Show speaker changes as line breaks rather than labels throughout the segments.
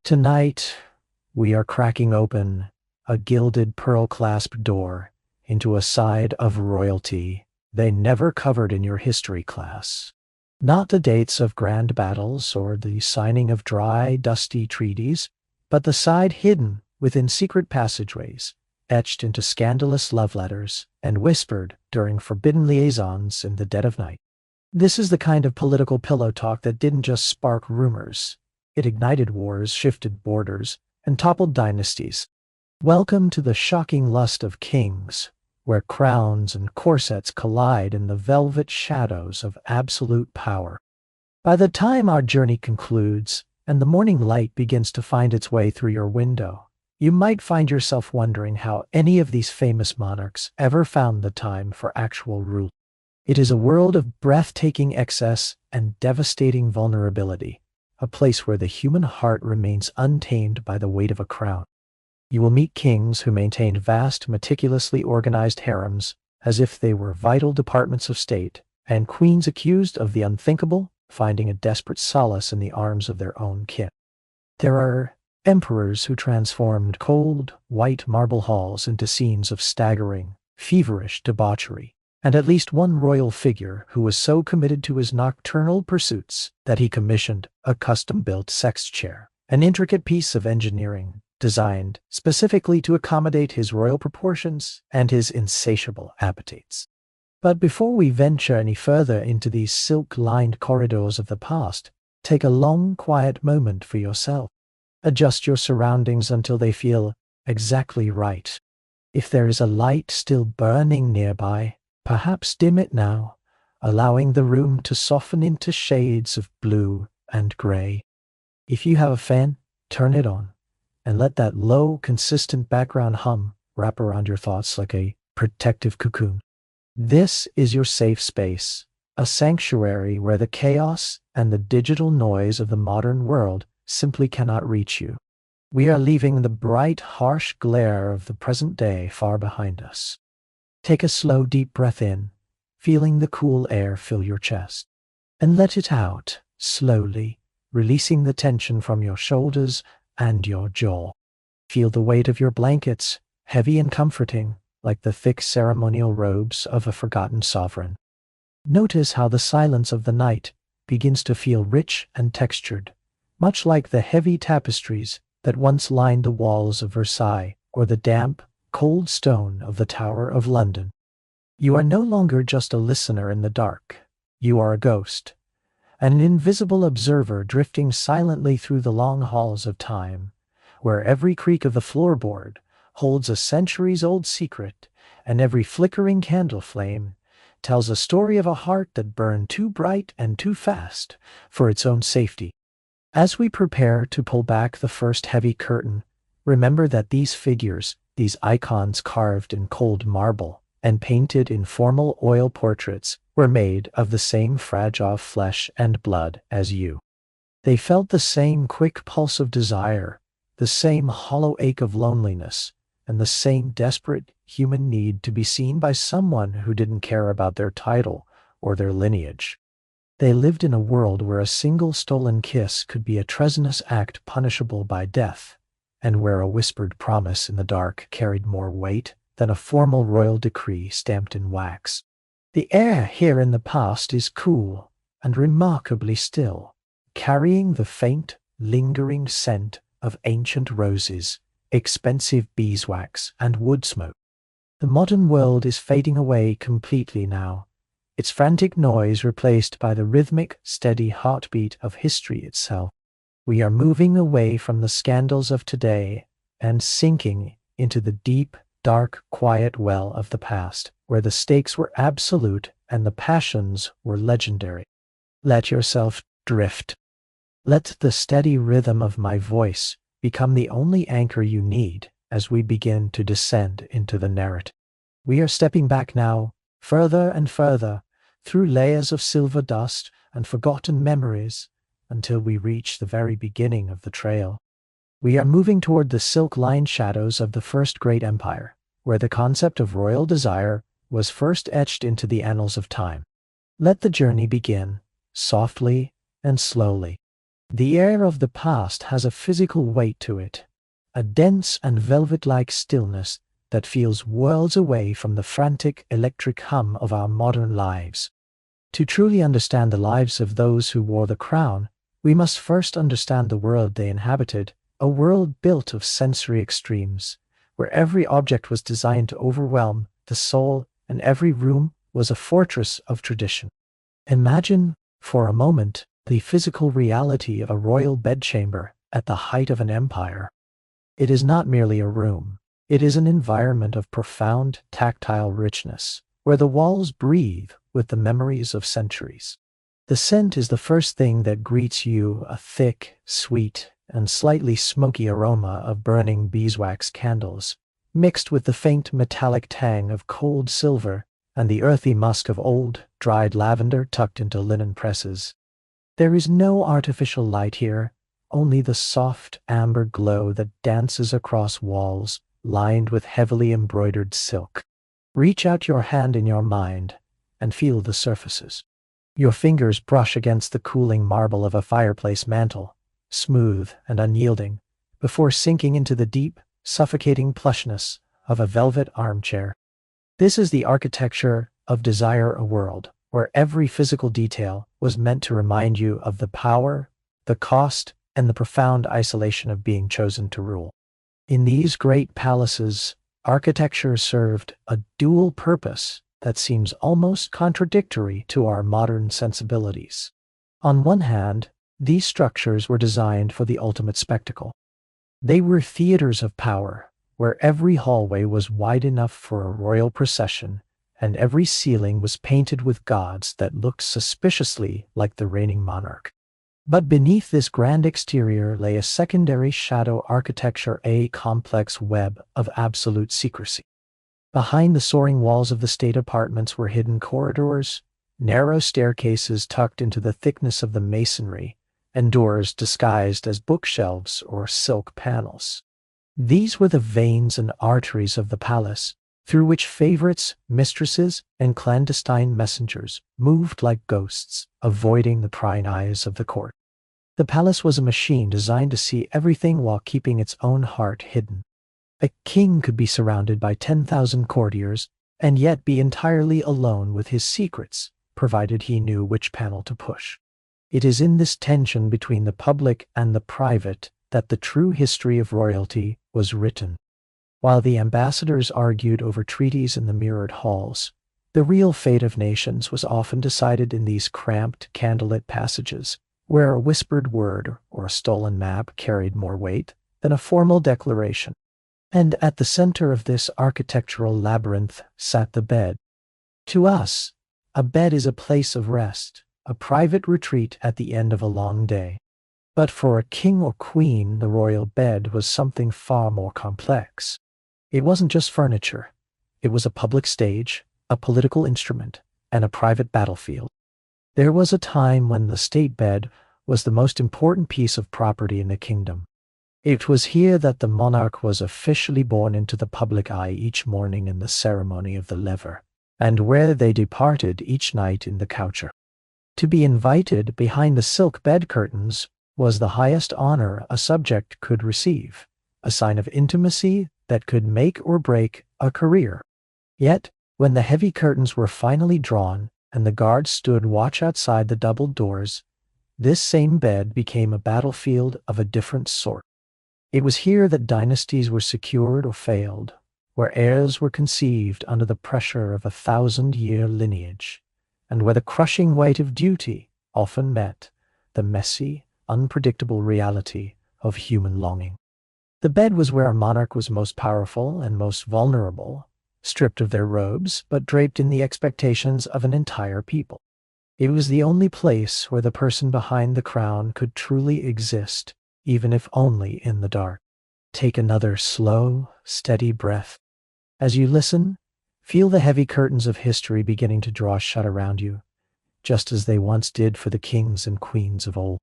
Tonight, we are cracking open a gilded pearl-clasped door into a side of royalty they never covered in your history class. Not the dates of grand battles or the signing of dry, dusty treaties, but the side hidden within secret passageways, etched into scandalous love letters and whispered during forbidden liaisons in the dead of night. This is the kind of political pillow talk that didn't just spark rumors. It ignited wars, shifted borders, and toppled dynasties. Welcome to the shocking lust of kings, where crowns and corsets collide in the velvet shadows of absolute power. By the time our journey concludes, and the morning light begins to find its way through your window, you might find yourself wondering how any of these famous monarchs ever found the time for actual rule. It is a world of breathtaking excess and devastating vulnerability, a place where the human heart remains untamed by the weight of a crown. You will meet kings who maintained vast, meticulously organized harems as if they were vital departments of state, and queens accused of the unthinkable, finding a desperate solace in the arms of their own kin. There are emperors who transformed cold, white marble halls into scenes of staggering, feverish debauchery, and at least one royal figure who was so committed to his nocturnal pursuits that he commissioned a custom-built sex chair, an intricate piece of engineering designed specifically to accommodate his royal proportions and his insatiable appetites. But before we venture any further into these silk-lined corridors of the past, take a long, quiet moment for yourself. Adjust your surroundings until they feel exactly right. If there is a light still burning nearby, perhaps dim it now, allowing the room to soften into shades of blue and gray. If you have a fan, turn it on, and let that low, consistent background hum wrap around your thoughts like a protective cocoon. This is your safe space, a sanctuary where the chaos and the digital noise of the modern world simply cannot reach you. We are leaving the bright, harsh glare of the present day far behind us. Take a slow, deep breath in, feeling the cool air fill your chest, and let it out, slowly, releasing the tension from your shoulders and your jaw. Feel the weight of your blankets, heavy and comforting, like the thick ceremonial robes of a forgotten sovereign. Notice how the silence of the night begins to feel rich and textured, much like the heavy tapestries that once lined the walls of Versailles or the damp, cold stone of the Tower of London. You are no longer just a listener in the dark. You are a ghost, an invisible observer drifting silently through the long halls of time, where every creak of the floorboard holds a centuries-old secret, and every flickering candle flame tells a story of a heart that burned too bright and too fast for its own safety. As we prepare to pull back the first heavy curtain, remember that these figures, these icons carved in cold marble and painted in formal oil portraits, were made of the same fragile flesh and blood as you. They felt the same quick pulse of desire, the same hollow ache of loneliness, and the same desperate human need to be seen by someone who didn't care about their title or their lineage. They lived in a world where a single stolen kiss could be a treasonous act punishable by death, and where a whispered promise in the dark carried more weight than a formal royal decree stamped in wax. The air here in the past is cool and remarkably still, carrying the faint, lingering scent of ancient roses, expensive beeswax, and wood smoke. The modern world is fading away completely now, its frantic noise replaced by the rhythmic, steady heartbeat of history itself. We are moving away from the scandals of today and sinking into the deep, dark, quiet well of the past, where the stakes were absolute and the passions were legendary. Let yourself drift. Let the steady rhythm of my voice become the only anchor you need as we begin to descend into the narrative. We are stepping back now, further and further, through layers of silver dust and forgotten memories, until we reach the very beginning of the trail. We are moving toward the silk-lined shadows of the first great empire, where the concept of royal desire was first etched into the annals of time. Let the journey begin, softly and slowly. The air of the past has a physical weight to it, a dense and velvet-like stillness that feels worlds away from the frantic electric hum of our modern lives. To truly understand the lives of those who wore the crown, we must first understand the world they inhabited, a world built of sensory extremes, where every object was designed to overwhelm the soul and every room was a fortress of tradition. Imagine, for a moment, the physical reality of a royal bedchamber at the height of an empire. It is not merely a room. It is an environment of profound tactile richness, where the walls breathe with the memories of centuries. The scent is the first thing that greets you, a thick, sweet, and slightly smoky aroma of burning beeswax candles, mixed with the faint metallic tang of cold silver and the earthy musk of old, dried lavender tucked into linen presses. There is no artificial light here, only the soft amber glow that dances across walls lined with heavily embroidered silk. Reach out your hand in your mind and feel the surfaces. Your fingers brush against the cooling marble of a fireplace mantel, smooth and unyielding, before sinking into the deep, suffocating plushness of a velvet armchair. This is the architecture of Desire a World, where every physical detail was meant to remind you of the power, the cost, and the profound isolation of being chosen to rule. In these great palaces, architecture served a dual purpose that seems almost contradictory to our modern sensibilities. On one hand, these structures were designed for the ultimate spectacle. They were theaters of power, where every hallway was wide enough for a royal procession, and every ceiling was painted with gods that looked suspiciously like the reigning monarch. But beneath this grand exterior lay a secondary shadow architecture, a complex web of absolute secrecy. Behind the soaring walls of the state apartments were hidden corridors, narrow staircases tucked into the thickness of the masonry, and doors disguised as bookshelves or silk panels. These were the veins and arteries of the palace, through which favorites, mistresses, and clandestine messengers moved like ghosts, avoiding the prying eyes of the court. The palace was a machine designed to see everything while keeping its own heart hidden. A king could be surrounded by 10,000 courtiers and yet be entirely alone with his secrets, provided he knew which panel to push. It is in this tension between the public and the private that the true history of royalty was written. While the ambassadors argued over treaties in the mirrored halls, the real fate of nations was often decided in these cramped, candlelit passages, where a whispered word or a stolen map carried more weight than a formal declaration. And at the center of this architectural labyrinth sat the bed. To us, a bed is a place of rest, a private retreat at the end of a long day. But for a king or queen, the royal bed was something far more complex. It wasn't just furniture. It was a public stage, a political instrument, and a private battlefield. There was a time when the state bed was the most important piece of property in the kingdom. It was here that the monarch was officially born into the public eye each morning in the ceremony of the lever, and where they departed each night in the coucher. To be invited behind the silk bed curtains was the highest honor a subject could receive, a sign of intimacy that could make or break a career. Yet, when the heavy curtains were finally drawn and the guards stood watch outside the doubled doors, this same bed became a battlefield of a different sort. It was here that dynasties were secured or failed, where heirs were conceived under the pressure of a 1,000-year lineage, and where the crushing weight of duty often met the messy, unpredictable reality of human longing. The bed was where a monarch was most powerful and most vulnerable, stripped of their robes, but draped in the expectations of an entire people. It was the only place where the person behind the crown could truly exist, even if only in the dark. Take another slow, steady breath. As you listen, feel the heavy curtains of history beginning to draw shut around you, just as they once did for the kings and queens of old.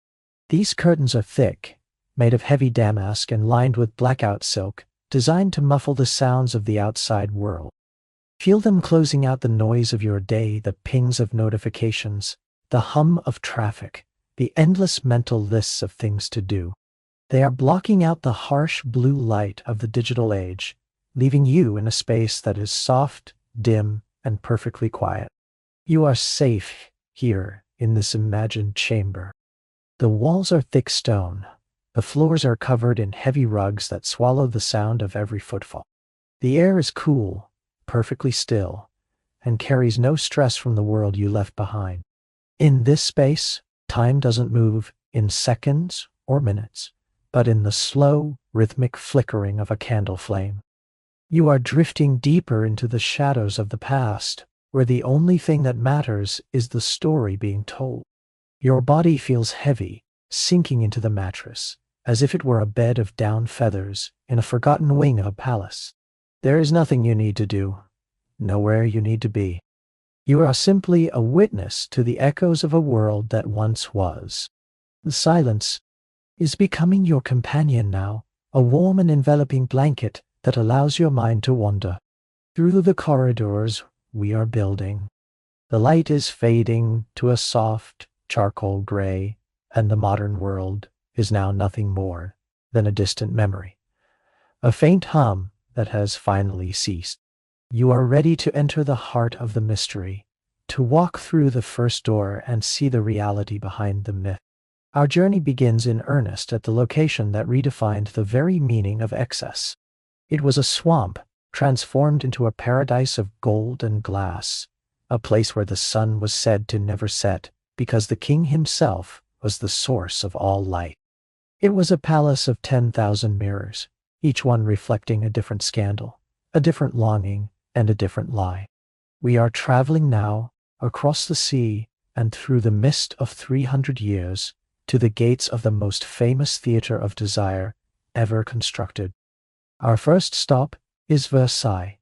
These curtains are thick, made of heavy damask and lined with blackout silk, designed to muffle the sounds of the outside world. Feel them closing out the noise of your day, the pings of notifications, the hum of traffic, the endless mental lists of things to do. They are blocking out the harsh blue light of the digital age, leaving you in a space that is soft, dim, and perfectly quiet. You are safe here in this imagined chamber. The walls are thick stone. The floors are covered in heavy rugs that swallow the sound of every footfall. The air is cool, perfectly still, and carries no stress from the world you left behind. In this space, time doesn't move in seconds or minutes, but in the slow, rhythmic flickering of a candle flame. You are drifting deeper into the shadows of the past, where the only thing that matters is the story being told. Your body feels heavy, sinking into the mattress, as if it were a bed of down feathers in a forgotten wing of a palace. There is nothing you need to do, nowhere you need to be. You are simply a witness to the echoes of a world that once was. The silence is becoming your companion now, a warm and enveloping blanket that allows your mind to wander. Through the corridors we are building. The light is fading to a soft charcoal gray, and the modern world is now nothing more than a distant memory, a faint hum that has finally ceased. You are ready to enter the heart of the mystery, to walk through the first door and see the reality behind the myth. Our journey begins in earnest at the location that redefined the very meaning of excess. It was a swamp transformed into a paradise of gold and glass, a place where the sun was said to never set because the king himself was the source of all light. It was a palace of 10,000 mirrors, each one reflecting a different scandal, a different longing, and a different lie. We are traveling now across the sea and through the mist of 300 years to the gates of the most famous theater of desire ever constructed. Our first stop is Versailles,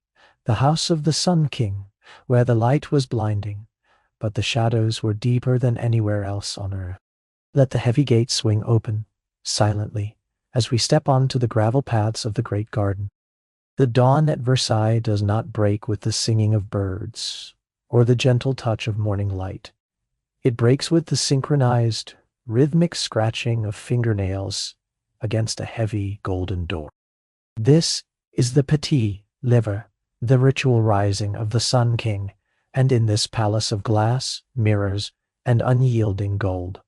the house of the Sun King, where the light was blinding, but the shadows were deeper than anywhere else on earth. Let the heavy gates swing open, silently, as we step onto the gravel paths of the great garden. The dawn at Versailles does not break with the singing of birds or the gentle touch of morning light. It breaks with the synchronized, rhythmic scratching of fingernails against a heavy golden door. This is the Petit Liver, the ritual rising of the Sun King, and in this palace of glass, mirrors, and unyielding gold,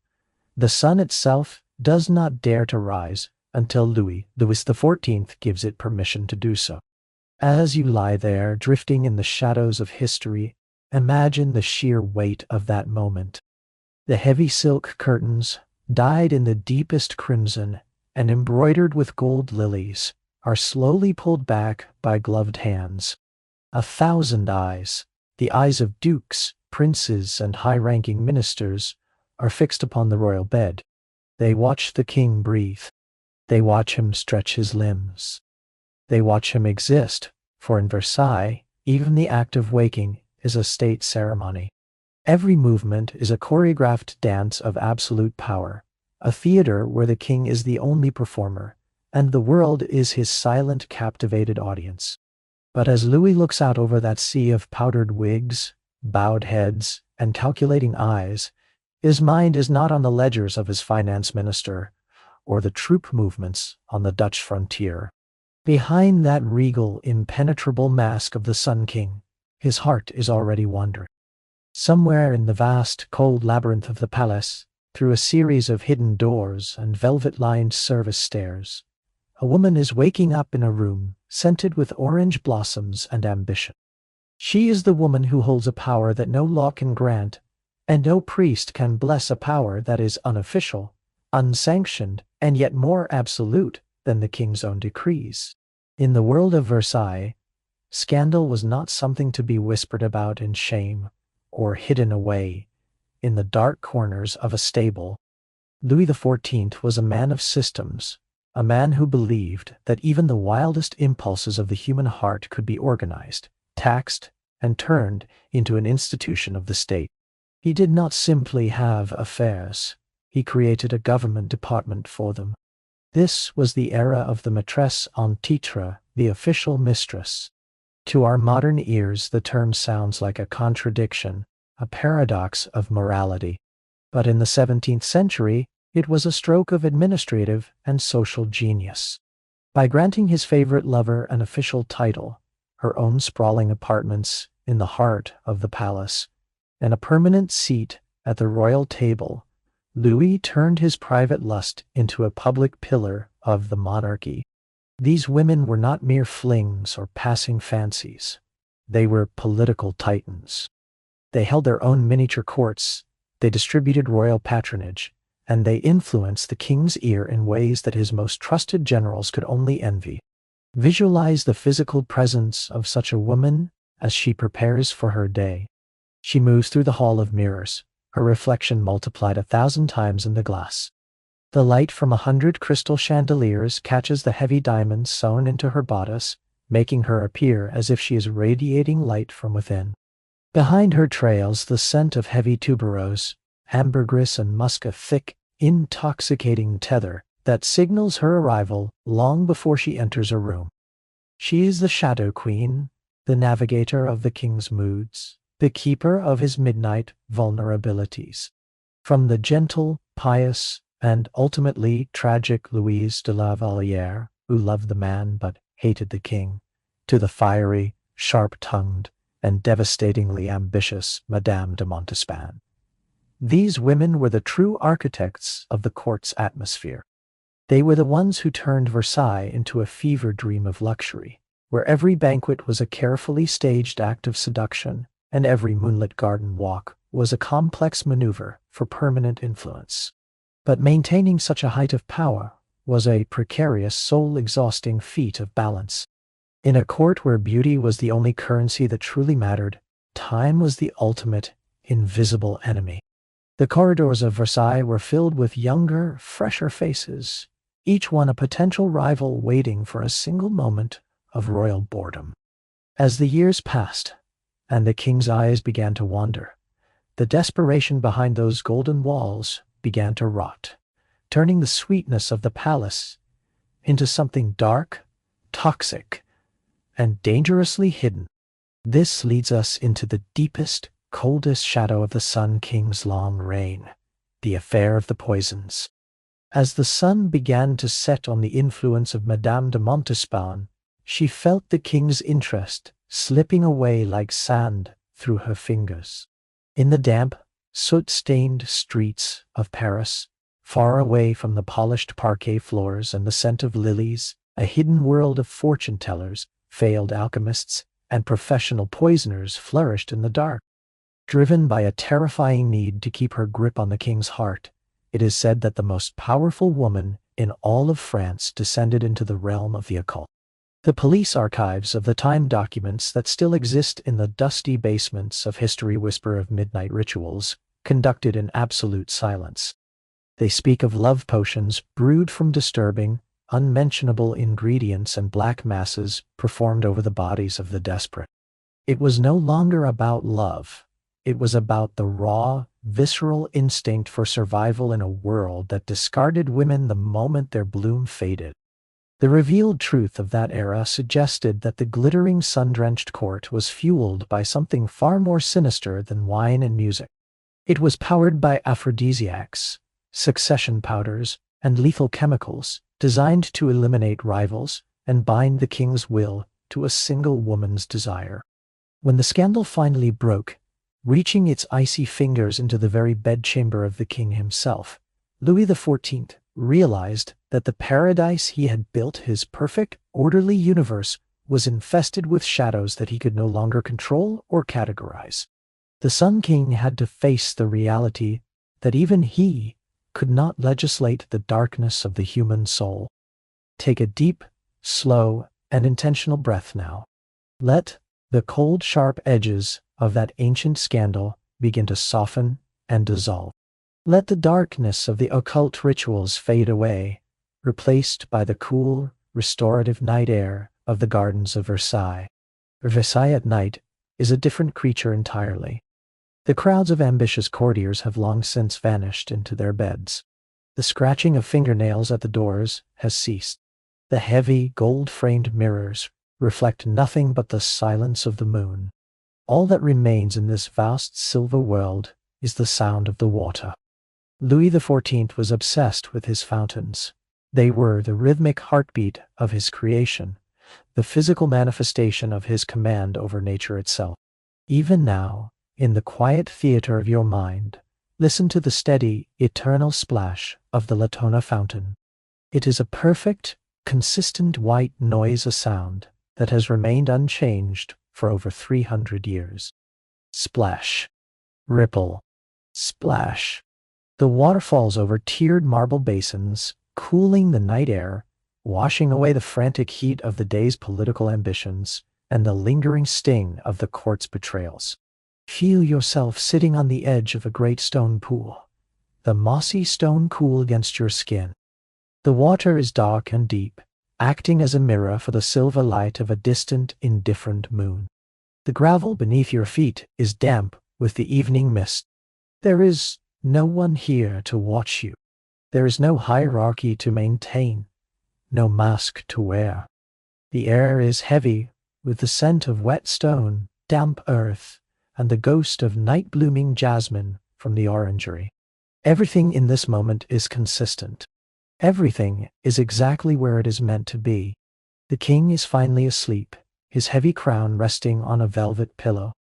the sun itself does not dare to rise until Louis XIV gives it permission to do so. As you lie there, drifting in the shadows of history, imagine the sheer weight of that moment. The heavy silk curtains, dyed in the deepest crimson and embroidered with gold lilies, are slowly pulled back by gloved hands. 1,000 eyes, the eyes of dukes, princes, and high-ranking ministers, are fixed upon the royal bed. They watch the king breathe. They watch him stretch his limbs. They watch him exist, for in Versailles, even the act of waking is a state ceremony. Every movement is a choreographed dance of absolute power, a theater where the king is the only performer, and the world is his silent, captivated audience. But as Louis looks out over that sea of powdered wigs, bowed heads, and calculating eyes, his mind is not on the ledgers of his finance minister or the troop movements on the Dutch frontier. Behind that regal, impenetrable mask of the Sun King, his heart is already wandering. Somewhere in the vast, cold labyrinth of the palace, through a series of hidden doors and velvet-lined service stairs, a woman is waking up in a room scented with orange blossoms and ambition. She is the woman who holds a power that no law can grant, and no priest can bless, a power that is unofficial, unsanctioned, and yet more absolute than the king's own decrees. In the world of Versailles, scandal was not something to be whispered about in shame or hidden away in the dark corners of a stable. Louis XIV was a man of systems, a man who believed that even the wildest impulses of the human heart could be organized, taxed, and turned into an institution of the state. He did not simply have affairs. He created a government department for them. This was the era of the maîtresse en titre, the official mistress. To our modern ears, the term sounds like a contradiction, a paradox of morality. But in the 17th century, it was a stroke of administrative and social genius. By granting his favorite lover an official title, her own sprawling apartments in the heart of the palace, and a permanent seat at the royal table, Louis turned his private lust into a public pillar of the monarchy. These women were not mere flings or passing fancies. They were political titans. They held their own miniature courts, they distributed royal patronage, and they influenced the king's ear in ways that his most trusted generals could only envy. Visualize the physical presence of such a woman as she prepares for her day. She moves through the hall of mirrors, her reflection multiplied 1,000 times in the glass. The light from 100 crystal chandeliers catches the heavy diamonds sewn into her bodice, making her appear as if she is radiating light from within. Behind her trails the scent of heavy tuberose, ambergris and musk, a thick, intoxicating tether that signals her arrival long before she enters a room. She is the Shadow Queen, the navigator of the king's moods, the keeper of his midnight vulnerabilities. From the gentle, pious, and ultimately tragic Louise de la Vallière, who loved the man but hated the king, to the fiery, sharp-tongued, and devastatingly ambitious Madame de Montespan. These women were the true architects of the court's atmosphere. They were the ones who turned Versailles into a fever dream of luxury, where every banquet was a carefully staged act of seduction, and every moonlit garden walk was a complex maneuver for permanent influence. But maintaining such a height of power was a precarious, soul-exhausting feat of balance. In a court where beauty was the only currency that truly mattered, time was the ultimate, invisible enemy. The corridors of Versailles were filled with younger, fresher faces, each one a potential rival waiting for a single moment of royal boredom. As the years passed, and the king's eyes began to wander, the desperation behind those golden walls began to rot, turning the sweetness of the palace into something dark, toxic, and dangerously hidden. This leads us into the deepest, coldest shadow of the Sun King's long reign, the affair of the poisons. As the sun began to set on the influence of Madame de Montespan, she felt the king's interest slipping away like sand through her fingers. In the damp, soot-stained streets of Paris, far away from the polished parquet floors and the scent of lilies, a hidden world of fortune-tellers, failed alchemists, and professional poisoners flourished in the dark. Driven by a terrifying need to keep her grip on the king's heart, it is said that the most powerful woman in all of France descended into the realm of the occult. The police archives of the time documents that still exist in the dusty basements of history whisper of midnight rituals, conducted in absolute silence. They speak of love potions brewed from disturbing, unmentionable ingredients and black masses performed over the bodies of the desperate. It was no longer about love. It was about the raw, visceral instinct for survival in a world that discarded women the moment their bloom faded. The revealed truth of that era suggested that the glittering sun-drenched court was fueled by something far more sinister than wine and music. It was powered by aphrodisiacs, succession powders, and lethal chemicals designed to eliminate rivals and bind the king's will to a single woman's desire. When the scandal finally broke, reaching its icy fingers into the very bedchamber of the king himself, Louis XIV realized that the paradise he had built, his perfect, orderly universe, was infested with shadows that he could no longer control or categorize. The Sun King had to face the reality that even he could not legislate the darkness of the human soul. Take a deep, slow, and intentional breath now. Let the cold, sharp edges of that ancient scandal begin to soften and dissolve. Let the darkness of the occult rituals fade away, replaced by the cool, restorative night air of the gardens of Versailles. Versailles at night is a different creature entirely. The crowds of ambitious courtiers have long since vanished into their beds. The scratching of fingernails at the doors has ceased. The heavy, gold-framed mirrors reflect nothing but the silence of the moon. All that remains in this vast silver world is the sound of the water. Louis XIV was obsessed with his fountains. They were the rhythmic heartbeat of his creation, the physical manifestation of his command over nature itself. Even now, in the quiet theater of your mind, listen to the steady, eternal splash of the Latona fountain. It is a perfect, consistent white noise, a sound that has remained unchanged for over 300 years. Splash, ripple, splash. The water falls over tiered marble basins, cooling the night air, washing away the frantic heat of the day's political ambitions and the lingering sting of the court's betrayals. Feel yourself sitting on the edge of a great stone pool, the mossy stone cool against your skin. The water is dark and deep, acting as a mirror for the silver light of a distant, indifferent moon. The gravel beneath your feet is damp with the evening mist. There is no one here to watch you. There is no hierarchy to maintain, no mask to wear. The air is heavy with the scent of wet stone, damp earth, and the ghost of night-blooming jasmine from the orangery. Everything in this moment is consistent. Everything is exactly where it is meant to be. The king is finally asleep, his heavy crown resting on a velvet pillow.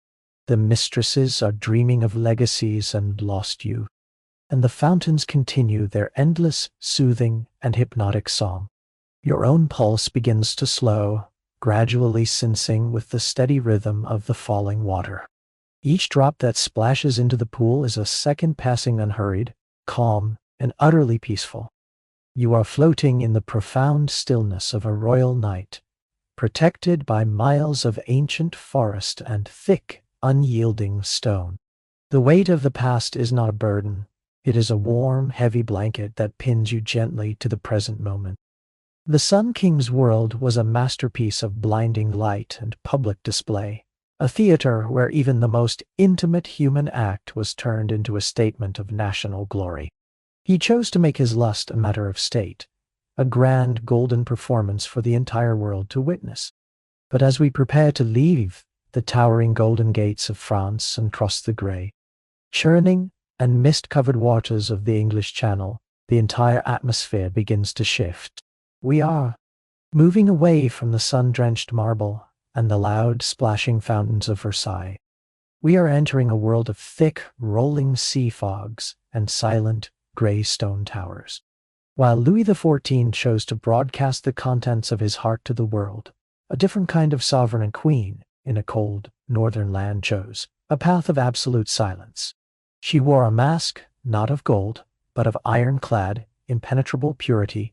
The mistresses are dreaming of legacies and lost youth, and the fountains continue their endless, soothing, and hypnotic song. Your own pulse begins to slow, gradually syncing with the steady rhythm of the falling water. Each drop that splashes into the pool is a second passing unhurried, calm, and utterly peaceful. You are floating in the profound stillness of a royal night, protected by miles of ancient forest and thick, unyielding stone. The weight of the past is not a burden. It is a warm, heavy blanket that pins you gently to the present moment. The Sun King's world was a masterpiece of blinding light and public display, a theater where even the most intimate human act was turned into a statement of national glory. He chose to make his lust a matter of state, a grand golden performance for the entire world to witness. But as we prepare to leave the towering golden gates of France and cross the grey, churning and mist-covered waters of the English Channel, the entire atmosphere begins to shift. We are moving away from the sun-drenched marble and the loud, splashing fountains of Versailles. We are entering a world of thick, rolling sea fogs and silent, grey stone towers. While Louis XIV chose to broadcast the contents of his heart to the world, a different kind of sovereign and queen in a cold, northern land chose a path of absolute silence. She wore a mask, not of gold, but of ironclad, impenetrable purity,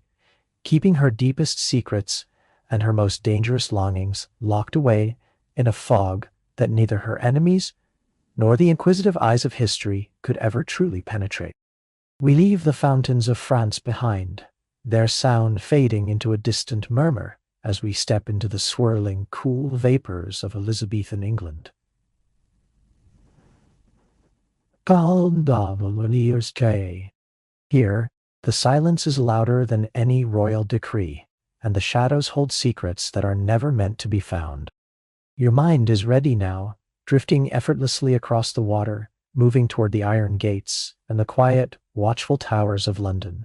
keeping her deepest secrets and her most dangerous longings locked away in a fog that neither her enemies nor the inquisitive eyes of history could ever truly penetrate. We leave the fountains of France behind, their sound fading into a distant murmur as we step into the swirling, cool vapors of Elizabethan England. Here, the silence is louder than any royal decree, and the shadows hold secrets that are never meant to be found. Your mind is ready now, drifting effortlessly across the water, moving toward the iron gates and the quiet, watchful towers of London.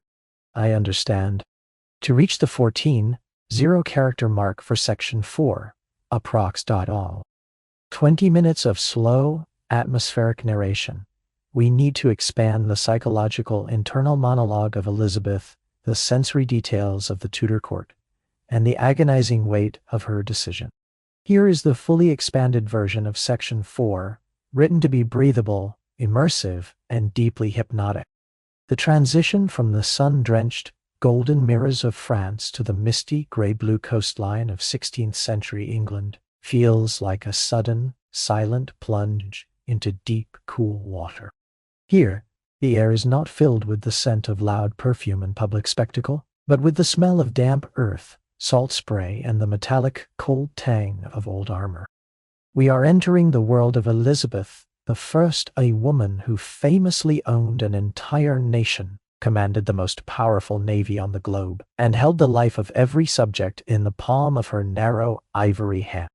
I understand. To reach the 14:0 mark for Section 4, approx.all. 20 minutes of slow, atmospheric narration. We need to expand the psychological internal monologue of Elizabeth, the sensory details of the Tudor court, and the agonizing weight of her decision. Here is the fully expanded version of Section 4, written to be breathable, immersive, and deeply hypnotic. The transition from the sun-drenched, golden mirrors of France to the misty, gray-blue coastline of 16th century England feels like a sudden, silent plunge into deep, cool water. Here, the air is not filled with the scent of loud perfume and public spectacle, but with the smell of damp earth, salt spray, and the metallic, cold tang of old armor. We are entering the world of Elizabeth I, a woman who famously owned an entire nation, commanded the most powerful navy on the globe, and held the life of every subject in the palm of her narrow ivory hand.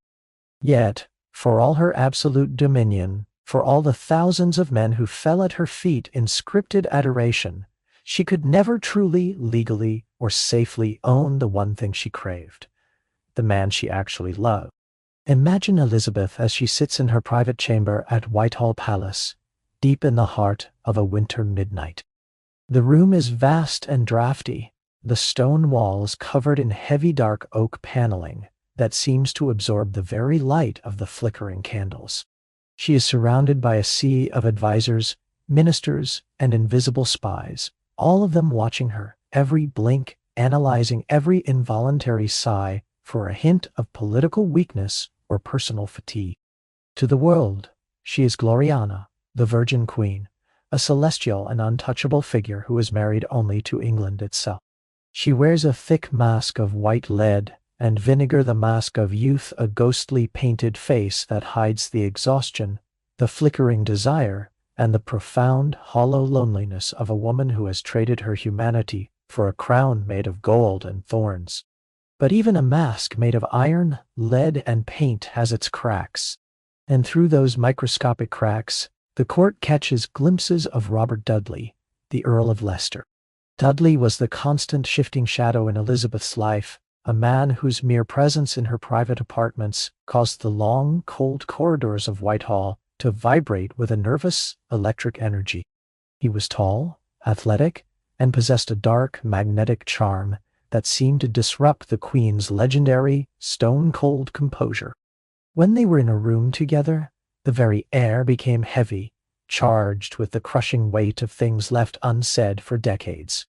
Yet, for all her absolute dominion, For all the thousands of men who fell at her feet in scripted adoration, she could never truly, legally, or safely own the one thing she craved, the man she actually loved. Imagine Elizabeth as she sits in her private chamber at Whitehall Palace, deep in the heart of a winter midnight. The room is vast and drafty, the stone walls covered in heavy dark oak paneling that seems to absorb the very light of the flickering candles. She is surrounded by a sea of advisors, ministers, and invisible spies, all of them watching her, every blink, analyzing every involuntary sigh for a hint of political weakness or personal fatigue. To the world, she is Gloriana, the Virgin Queen, a celestial and untouchable figure who is married only to England itself. She wears a thick mask of white lead and vinegar, the mask of youth, a ghostly painted face that hides the exhaustion, the flickering desire, and the profound, hollow loneliness of a woman who has traded her humanity for a crown made of gold and thorns. But even a mask made of iron, lead, and paint has its cracks. And through those microscopic cracks, the court catches glimpses of Robert Dudley, the Earl of Leicester. Dudley was the constant shifting shadow in Elizabeth's life, a man whose mere presence in her private apartments caused the long, cold corridors of Whitehall to vibrate with a nervous, electric energy. He was tall, athletic, and possessed a dark, magnetic charm that seemed to disrupt the Queen's legendary, stone-cold composure. When they were in a room together, the very air became heavy, charged with the crushing weight of things left unsaid for decades.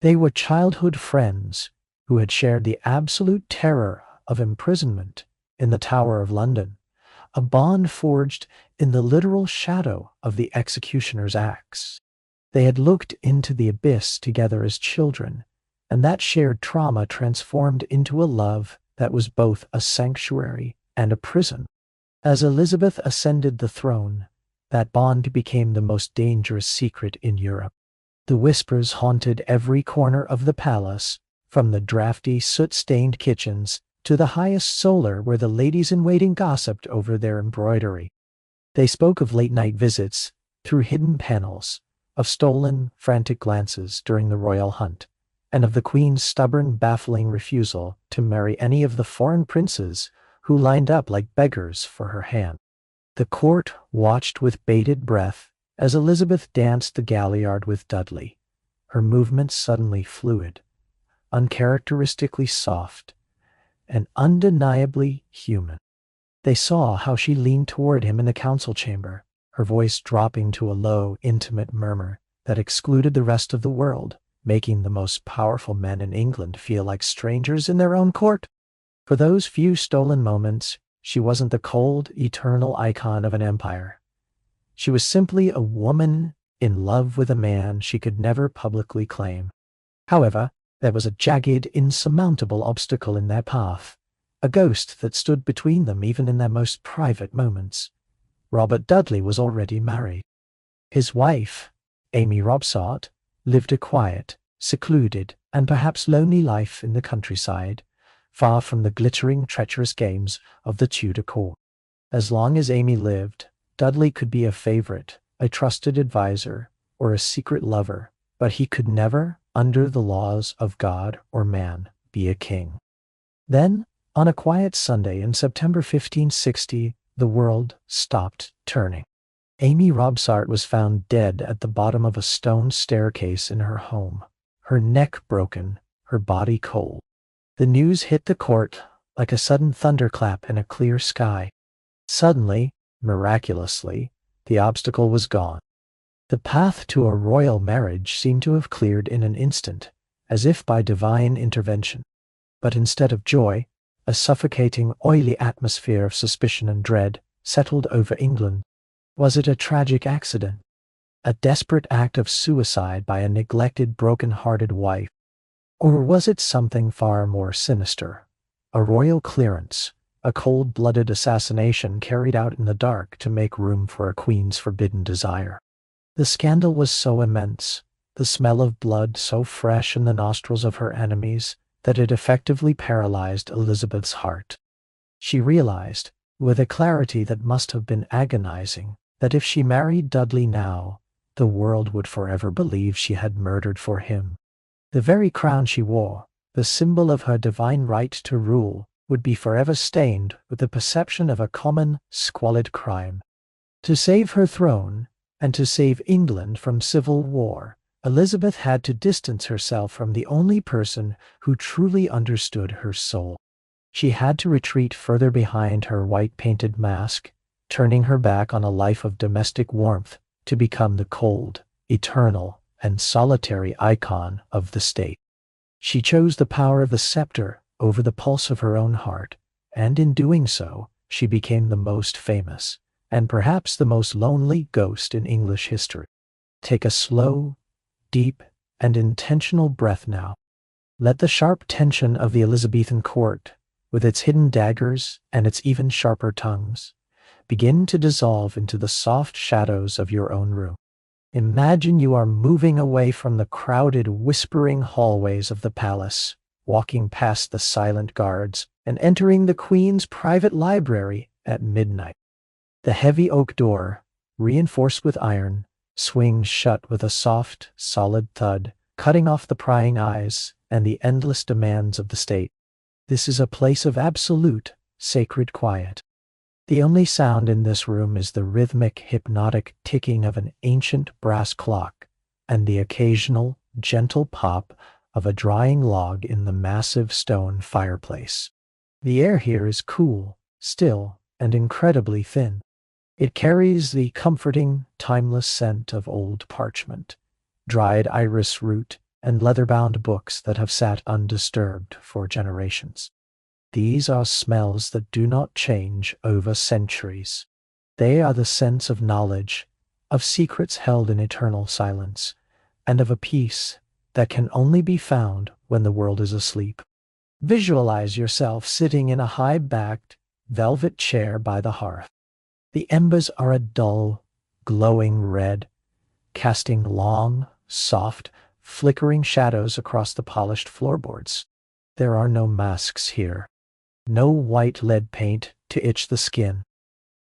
They were childhood friends who had shared the absolute terror of imprisonment in the Tower of London, a bond forged in the literal shadow of the executioner's axe. They had looked into the abyss together as children, and that shared trauma transformed into a love that was both a sanctuary and a prison. As Elizabeth ascended the throne, that bond became the most dangerous secret in Europe. The whispers haunted every corner of the palace, from the drafty, soot-stained kitchens to the highest solar where the ladies-in-waiting gossiped over their embroidery. They spoke of late-night visits through hidden panels, of stolen, frantic glances during the royal hunt, and of the Queen's stubborn, baffling refusal to marry any of the foreign princes who lined up like beggars for her hand. The court watched with bated breath as Elizabeth danced the galliard with Dudley, her movements suddenly fluid, uncharacteristically soft, and undeniably human. They saw how she leaned toward him in the council chamber, her voice dropping to a low, intimate murmur that excluded the rest of the world, making the most powerful men in England feel like strangers in their own court. For those few stolen moments, she wasn't the cold, eternal icon of an empire. She was simply a woman in love with a man she could never publicly claim. However, there was a jagged, insurmountable obstacle in their path, a ghost that stood between them even in their most private moments. Robert Dudley was already married. His wife, Amy Robsart, lived a quiet, secluded, and perhaps lonely life in the countryside, far from the glittering, treacherous games of the Tudor court. As long as Amy lived, Dudley could be a favorite, a trusted advisor, or a secret lover, but he could never, under the laws of God or man, be a king. Then, on a quiet Sunday in September 1560, the world stopped turning. Amy Robsart was found dead at the bottom of a stone staircase in her home, her neck broken, her body cold. The news hit the court like a sudden thunderclap in a clear sky. Suddenly, miraculously, the obstacle was gone. The path to a royal marriage seemed to have cleared in an instant, as if by divine intervention. But instead of joy, a suffocating, oily atmosphere of suspicion and dread settled over England. Was it a tragic accident? A desperate act of suicide by a neglected, broken-hearted wife? Or was it something far more sinister? A royal clearance, a cold-blooded assassination carried out in the dark to make room for a queen's forbidden desire. The scandal was so immense, the smell of blood so fresh in the nostrils of her enemies, that it effectively paralyzed Elizabeth's heart. She realized, with a clarity that must have been agonizing, that if she married Dudley now, the world would forever believe she had murdered for him. The very crown she wore, the symbol of her divine right to rule, would be forever stained with the perception of a common, squalid crime. To save her throne, and to save England from civil war, Elizabeth had to distance herself from the only person who truly understood her soul. She had to retreat further behind her white-painted mask, turning her back on a life of domestic warmth to become the cold, eternal, and solitary icon of the state. She chose the power of the scepter over the pulse of her own heart, and in doing so, she became the most famous, and perhaps the most lonely ghost in English history. Take a slow, deep, and intentional breath now. Let the sharp tension of the Elizabethan court, with its hidden daggers and its even sharper tongues, begin to dissolve into the soft shadows of your own room. Imagine you are moving away from the crowded, whispering hallways of the palace, walking past the silent guards, and entering the Queen's private library at midnight. The heavy oak door, reinforced with iron, swings shut with a soft, solid thud, cutting off the prying eyes and the endless demands of the state. This is a place of absolute, sacred quiet. The only sound in this room is the rhythmic, hypnotic ticking of an ancient brass clock and the occasional, gentle pop of a drying log in the massive stone fireplace. The air here is cool, still, and incredibly thin. It carries the comforting, timeless scent of old parchment, dried iris root, and leather-bound books that have sat undisturbed for generations. These are smells that do not change over centuries. They are the sense of knowledge, of secrets held in eternal silence, and of a peace that can only be found when the world is asleep. Visualize yourself sitting in a high-backed, velvet chair by the hearth. The embers are a dull, glowing red, casting long, soft, flickering shadows across the polished floorboards. There are no masks here. No white lead paint to itch the skin.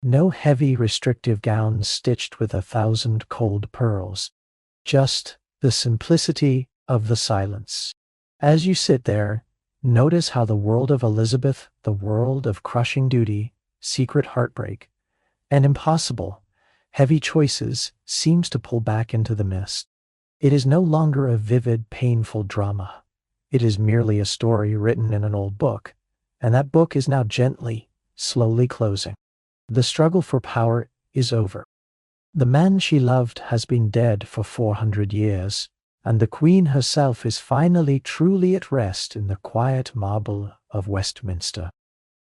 No heavy restrictive gowns stitched with 1,000 cold pearls. Just the simplicity of the silence. As you sit there, notice how the world of Elizabeth, the world of crushing duty, secret heartbreak, and impossible, heavy choices seems to pull back into the mist. It is no longer a vivid, painful drama. It is merely a story written in an old book, and that book is now gently, slowly closing. The struggle for power is over. The man she loved has been dead for 400 years, and the Queen herself is finally truly at rest in the quiet marble of Westminster.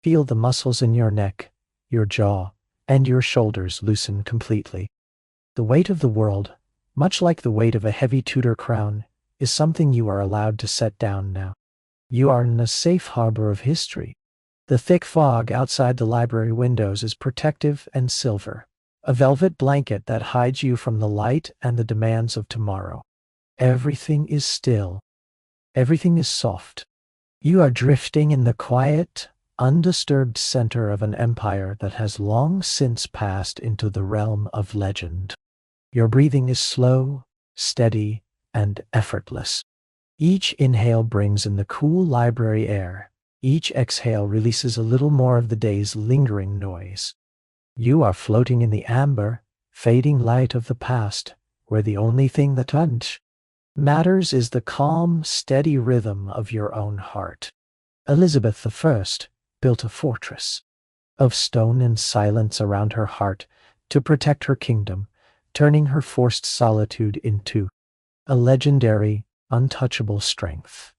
Feel the muscles in your neck, your jaw, and your shoulders loosen completely. The weight of the world, much like the weight of a heavy Tudor crown, is something you are allowed to set down now. You are in a safe harbor of history. The thick fog outside the library windows is protective and silver, a velvet blanket that hides you from the light and the demands of tomorrow. Everything is still. Everything is soft. You are drifting in the quiet, undisturbed center of an empire that has long since passed into the realm of legend. Your breathing is slow, steady, and effortless. Each inhale brings in the cool library air. Each exhale releases a little more of the day's lingering noise. You are floating in the amber, fading light of the past, where the only thing that matters is the calm, steady rhythm of your own heart. Elizabeth I built a fortress of stone and silence around her heart to protect her kingdom, turning her forced solitude into a legendary, untouchable strength.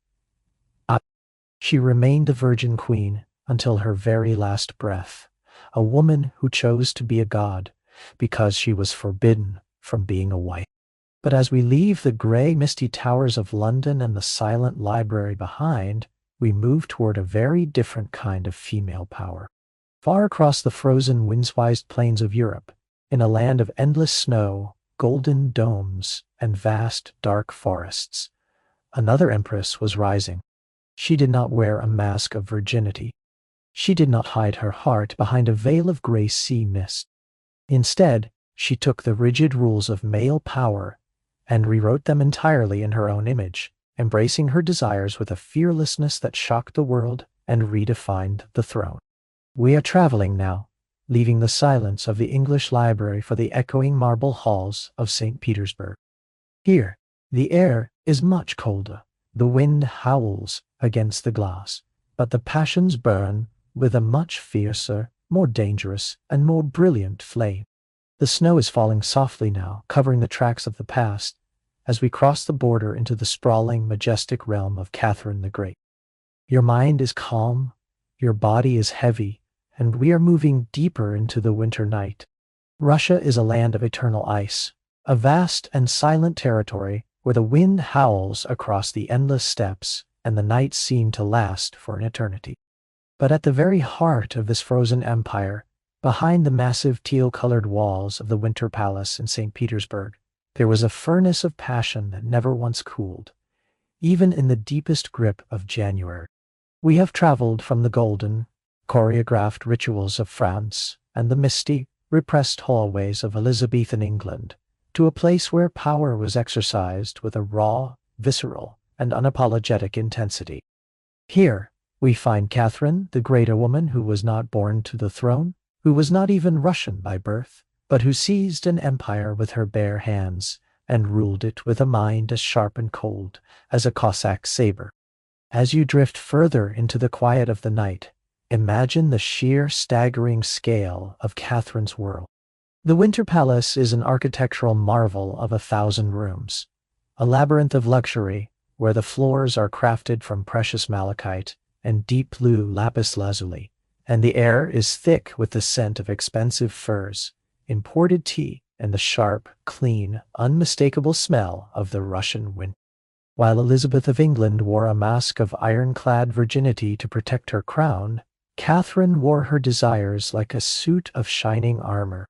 She remained a virgin queen until her very last breath, a woman who chose to be a god because she was forbidden from being a wife. But as we leave the grey, misty towers of London and the silent library behind, we move toward a very different kind of female power. Far across the frozen, wind-swayed plains of Europe, in a land of endless snow, golden domes, and vast, dark forests, another empress was rising. She did not wear a mask of virginity. She did not hide her heart behind a veil of grey sea mist. Instead, she took the rigid rules of male power and rewrote them entirely in her own image, embracing her desires with a fearlessness that shocked the world and redefined the throne. We are traveling now, leaving the silence of the English library for the echoing marble halls of St. Petersburg. Here, the air is much colder, the wind howls against the glass, but the passions burn with a much fiercer, more dangerous, and more brilliant flame. The snow is falling softly now, covering the tracks of the past, as we cross the border into the sprawling, majestic realm of Catherine the Great. Your mind is calm, your body is heavy, and we are moving deeper into the winter night. Russia is a land of eternal ice, a vast and silent territory where the wind howls across the endless steppes and the nights seem to last for an eternity. But at the very heart of this frozen empire, behind the massive teal-colored walls of the Winter Palace in St. Petersburg, there was a furnace of passion that never once cooled, even in the deepest grip of January. We have traveled from the golden, choreographed rituals of France and the misty, repressed hallways of Elizabethan England to a place where power was exercised with a raw, visceral, and unapologetic intensity. Here, we find Catherine, the great woman who was not born to the throne, who was not even Russian by birth, but who seized an empire with her bare hands and ruled it with a mind as sharp and cold as a Cossack saber. As you drift further into the quiet of the night, imagine the sheer staggering scale of Catherine's world. The Winter Palace is an architectural marvel of 1,000 rooms, a labyrinth of luxury where the floors are crafted from precious malachite and deep blue lapis lazuli, and the air is thick with the scent of expensive furs, imported tea, and the sharp, clean, unmistakable smell of the Russian winter. While Elizabeth of England wore a mask of ironclad virginity to protect her crown, Catherine wore her desires like a suit of shining armor.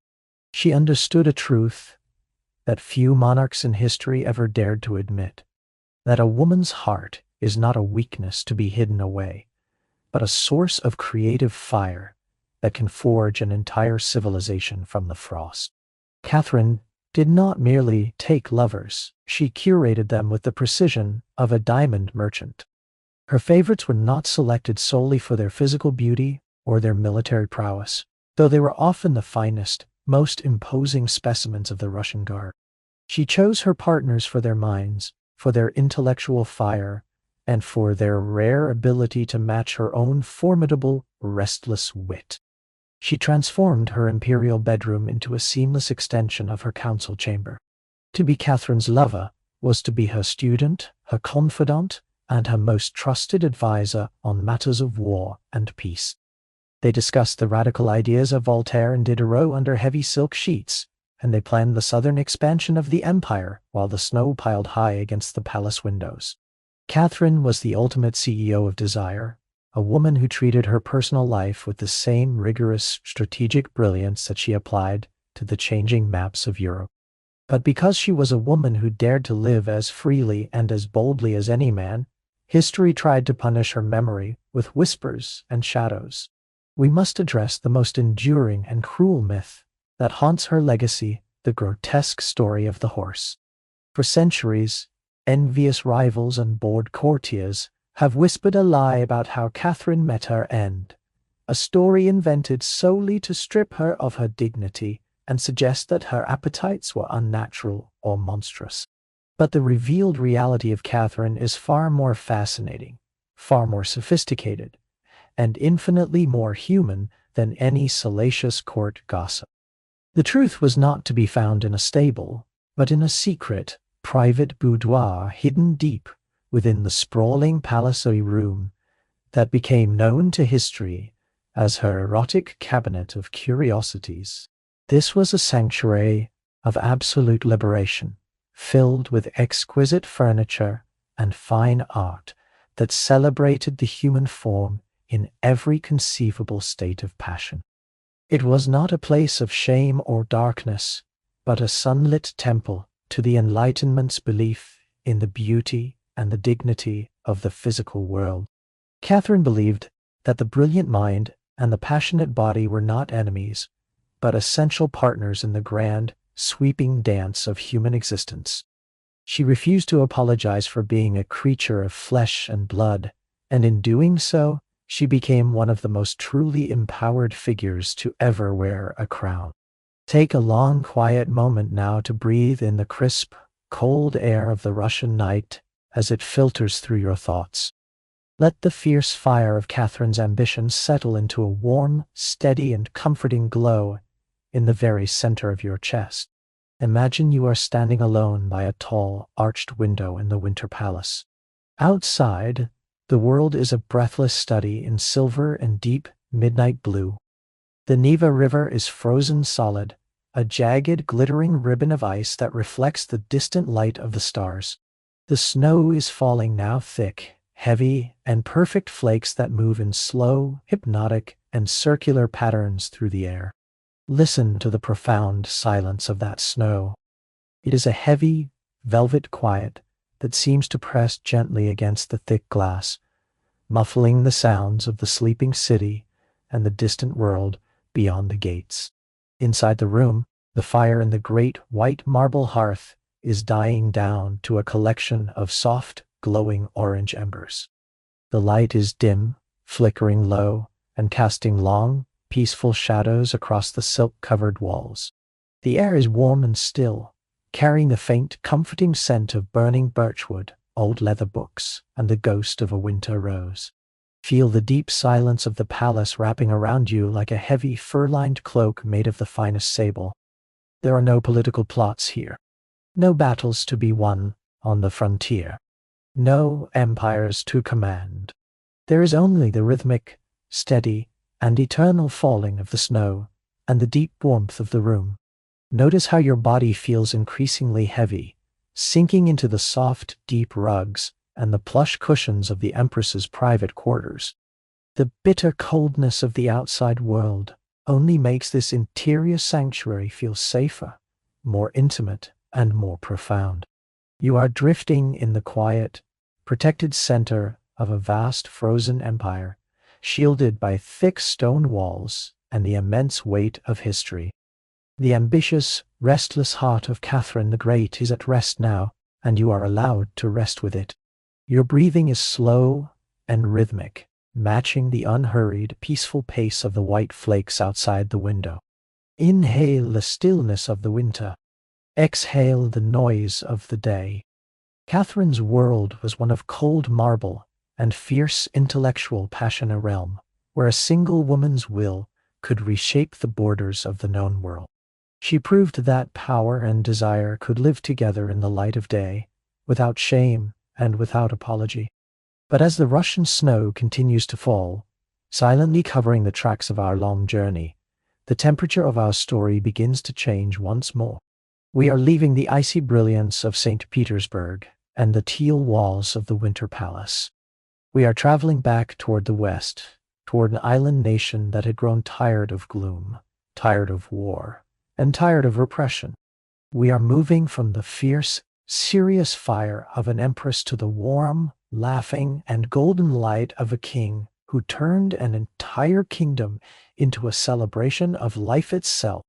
She understood a truth that few monarchs in history ever dared to admit, that a woman's heart is not a weakness to be hidden away, but a source of creative fire that can forge an entire civilization from the frost. Catherine did not merely take lovers, she curated them with the precision of a diamond merchant. Her favorites were not selected solely for their physical beauty or their military prowess, though they were often the finest, most imposing specimens of the Russian Guard. She chose her partners for their minds, for their intellectual fire, and for their rare ability to match her own formidable, restless wit. She transformed her imperial bedroom into a seamless extension of her council chamber. To be Catherine's lover was to be her student, her confidant, and her most trusted advisor on matters of war and peace. They discussed the radical ideas of Voltaire and Diderot under heavy silk sheets, and they planned the southern expansion of the empire while the snow piled high against the palace windows. Catherine was the ultimate CEO of desire, a woman who treated her personal life with the same rigorous strategic brilliance that she applied to the changing maps of Europe. But because she was a woman who dared to live as freely and as boldly as any man, history tried to punish her memory with whispers and shadows. We must address the most enduring and cruel myth that haunts her legacy, the grotesque story of the horse. For centuries, envious rivals and bored courtiers have whispered a lie about how Catherine met her end, a story invented solely to strip her of her dignity and suggest that her appetites were unnatural or monstrous. But the revealed reality of Catherine is far more fascinating, far more sophisticated, and infinitely more human than any salacious court gossip. The truth was not to be found in a stable, but in a secret, private boudoir hidden deep within the sprawling palace room that became known to history as her erotic cabinet of curiosities. This was a sanctuary of absolute liberation, filled with exquisite furniture and fine art that celebrated the human form in every conceivable state of passion. It was not a place of shame or darkness, but a sunlit temple to the Enlightenment's belief in the beauty and the dignity of the physical world. Catherine believed that the brilliant mind and the passionate body were not enemies, but essential partners in the grand, sweeping dance of human existence. She refused to apologize for being a creature of flesh and blood, and in doing so, she became one of the most truly empowered figures to ever wear a crown. Take a long, quiet moment now to breathe in the crisp, cold air of the Russian night as it filters through your thoughts. Let the fierce fire of Catherine's ambition settle into a warm, steady, and comforting glow in the very center of your chest. Imagine you are standing alone by a tall, arched window in the Winter Palace. Outside, the world is a breathless study in silver and deep midnight blue. The Neva River is frozen solid, a jagged, glittering ribbon of ice that reflects the distant light of the stars. The snow is falling now thick, heavy, and perfect flakes that move in slow, hypnotic, and circular patterns through the air. Listen to the profound silence of that snow. It is a heavy, velvet quiet that seems to press gently against the thick glass, muffling the sounds of the sleeping city and the distant world beyond the gates. Inside the room, the fire in the great white marble hearth is dying down to a collection of soft, glowing orange embers. The light is dim, flickering low, and casting long, peaceful shadows across the silk-covered walls. The air is warm and still, carrying the faint, comforting scent of burning birchwood, old leather books, and the ghost of a winter rose. Feel the deep silence of the palace wrapping around you like a heavy, fur-lined cloak made of the finest sable. There are no political plots here. No battles to be won on the frontier. No empires to command. There is only the rhythmic, steady, and eternal falling of the snow and the deep warmth of the room. Notice how your body feels increasingly heavy, sinking into the soft, deep rugs and the plush cushions of the Empress's private quarters. The bitter coldness of the outside world only makes this interior sanctuary feel safer, more intimate, and more profound. You are drifting in the quiet, protected center of a vast frozen empire, shielded by thick stone walls and the immense weight of history. The ambitious, restless heart of Catherine the Great is at rest now, and you are allowed to rest with it. Your breathing is slow and rhythmic, matching the unhurried, peaceful pace of the white flakes outside the window. Inhale the stillness of the winter. Exhale the noise of the day. Catherine's world was one of cold marble and fierce intellectual passion, a realm where a single woman's will could reshape the borders of the known world. She proved that power and desire could live together in the light of day, without shame and without apology. But as the Russian snow continues to fall, silently covering the tracks of our long journey, the temperature of our story begins to change once more. We are leaving the icy brilliance of St. Petersburg and the teal walls of the Winter Palace. We are traveling back toward the west, toward an island nation that had grown tired of gloom, tired of war, and tired of repression. We are moving from the fierce, serious fire of an empress to the warm, laughing, and golden light of a king who turned an entire kingdom into a celebration of life itself.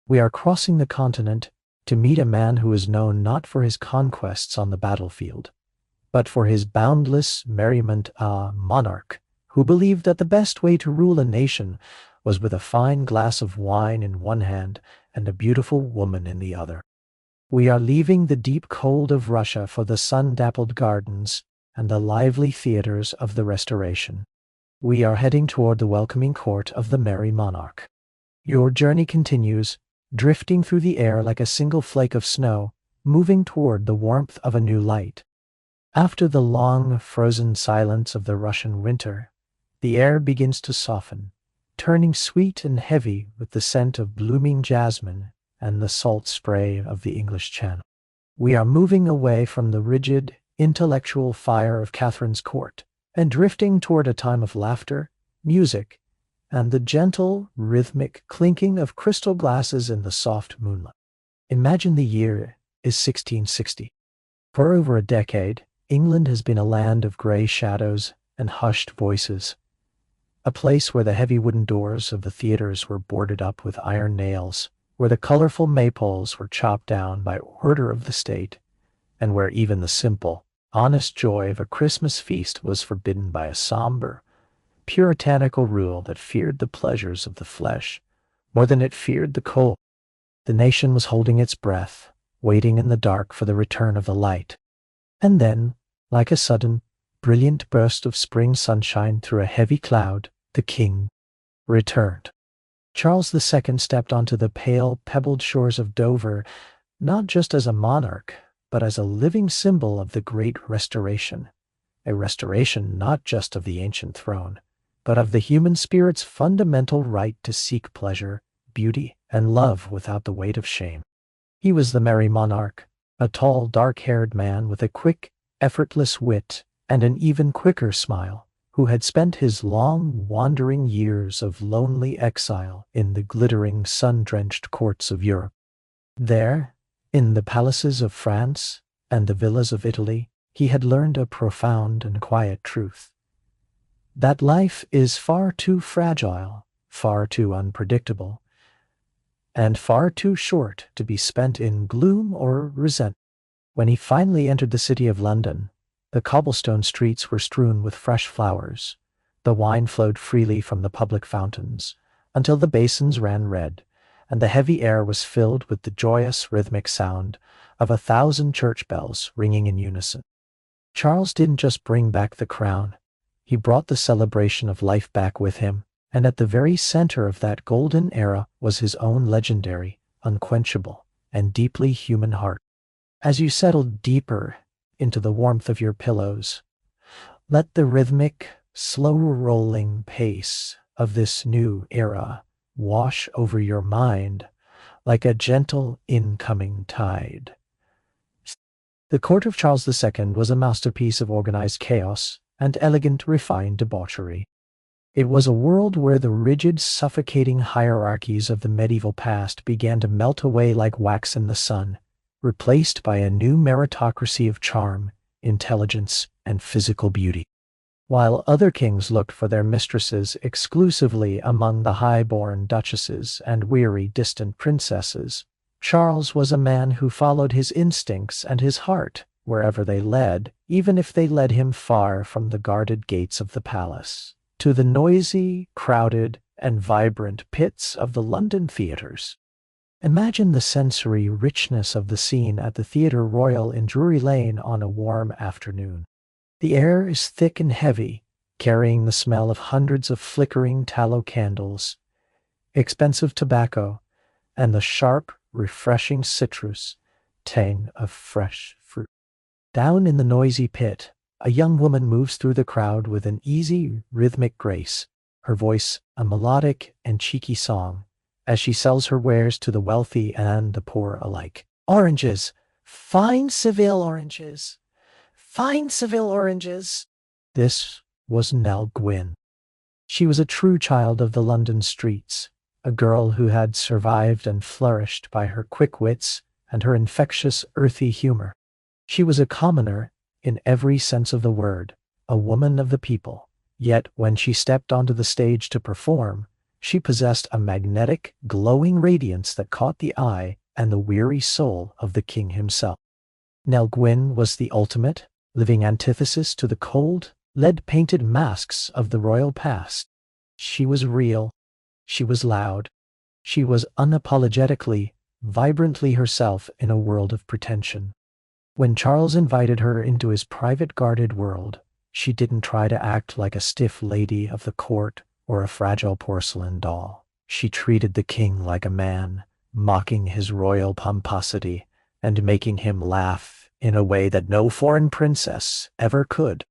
We are crossing the continent to meet a man who is known not for his conquests on the battlefield, but for his boundless merriment, a monarch who believed that the best way to rule a nation was with a fine glass of wine in one hand and a beautiful woman in the other. We are leaving the deep cold of Russia for the sun-dappled gardens and the lively theaters of the Restoration. We are heading toward the welcoming court of the merry monarch. Your journey continues, drifting through the air like a single flake of snow, moving toward the warmth of a new light. After the long, frozen silence of the Russian winter, the air begins to soften, turning sweet and heavy with the scent of blooming jasmine and the salt spray of the English Channel. We are moving away from the rigid, intellectual fire of Catherine's court and drifting toward a time of laughter, music, and the gentle, rhythmic clinking of crystal glasses in the soft moonlight. Imagine the year is 1660. For over a decade, England has been a land of gray shadows and hushed voices. a place where the heavy wooden doors of the theaters were boarded up with iron nails, where the colorful maypoles were chopped down by order of the state, and where even the simple, honest joy of a Christmas feast was forbidden by a somber, puritanical rule that feared the pleasures of the flesh more than it feared the cold. The nation was holding its breath, waiting in the dark for the return of the light. And then, like a sudden, brilliant burst of spring sunshine through a heavy cloud, the king returned. Charles II stepped onto the pale, pebbled shores of Dover, not just as a monarch, but as a living symbol of the Great Restoration. A restoration not just of the ancient throne, but of the human spirit's fundamental right to seek pleasure, beauty, and love without the weight of shame. He was the merry monarch, a tall, dark-haired man with a quick, effortless wit and an even quicker smile, who had spent his long, wandering years of lonely exile in the glittering, sun-drenched courts of Europe. There, in the palaces of France and the villas of Italy, he had learned a profound and quiet truth: that life is far too fragile, far too unpredictable, and far too short to be spent in gloom or resentment. When he finally entered the city of London, the cobblestone streets were strewn with fresh flowers. The wine flowed freely from the public fountains, until the basins ran red, and the heavy air was filled with the joyous rhythmic sound of 1,000 church bells ringing in unison. Charles didn't just bring back the crown, he brought the celebration of life back with him, and at the very center of that golden era was his own legendary, unquenchable, and deeply human heart. As you settled deeper into the warmth of your pillows, let the rhythmic, slow-rolling pace of this new era wash over your mind like a gentle incoming tide. The court of Charles II was a masterpiece of organized chaos and elegant, refined debauchery. It was a world where the rigid, suffocating hierarchies of the medieval past began to melt away like wax in the sun, replaced by a new meritocracy of charm, intelligence, and physical beauty. While other kings looked for their mistresses exclusively among the high-born duchesses and weary, distant princesses, Charles was a man who followed his instincts and his heart wherever they led, even if they led him far from the guarded gates of the palace, to the noisy, crowded, and vibrant pits of the London theaters. Imagine the sensory richness of the scene at the Theatre Royal in Drury Lane on a warm afternoon. The air is thick and heavy, carrying the smell of hundreds of flickering tallow candles, expensive tobacco, and the sharp, refreshing citrus tang of fresh fruit. Down in the noisy pit, a young woman moves through the crowd with an easy, rhythmic grace, her voice a melodic and cheeky song, as she sells her wares to the wealthy and the poor alike. Oranges! Fine Seville oranges! Fine Seville oranges! This was Nell Gwynn. She was a true child of the London streets, a girl who had survived and flourished by her quick wits and her infectious, earthy humor. She was a commoner in every sense of the word, a woman of the people. Yet when she stepped onto the stage to perform, she possessed a magnetic, glowing radiance that caught the eye and the weary soul of the king himself. Nell Gwynn was the ultimate, living antithesis to the cold, lead-painted masks of the royal past. She was real. She was loud. She was unapologetically, vibrantly herself in a world of pretension. When Charles invited her into his private guarded world, she didn't try to act like a stiff lady of the court or a fragile porcelain doll. She treated the king like a man, mocking his royal pomposity and making him laugh in a way that no foreign princess ever could.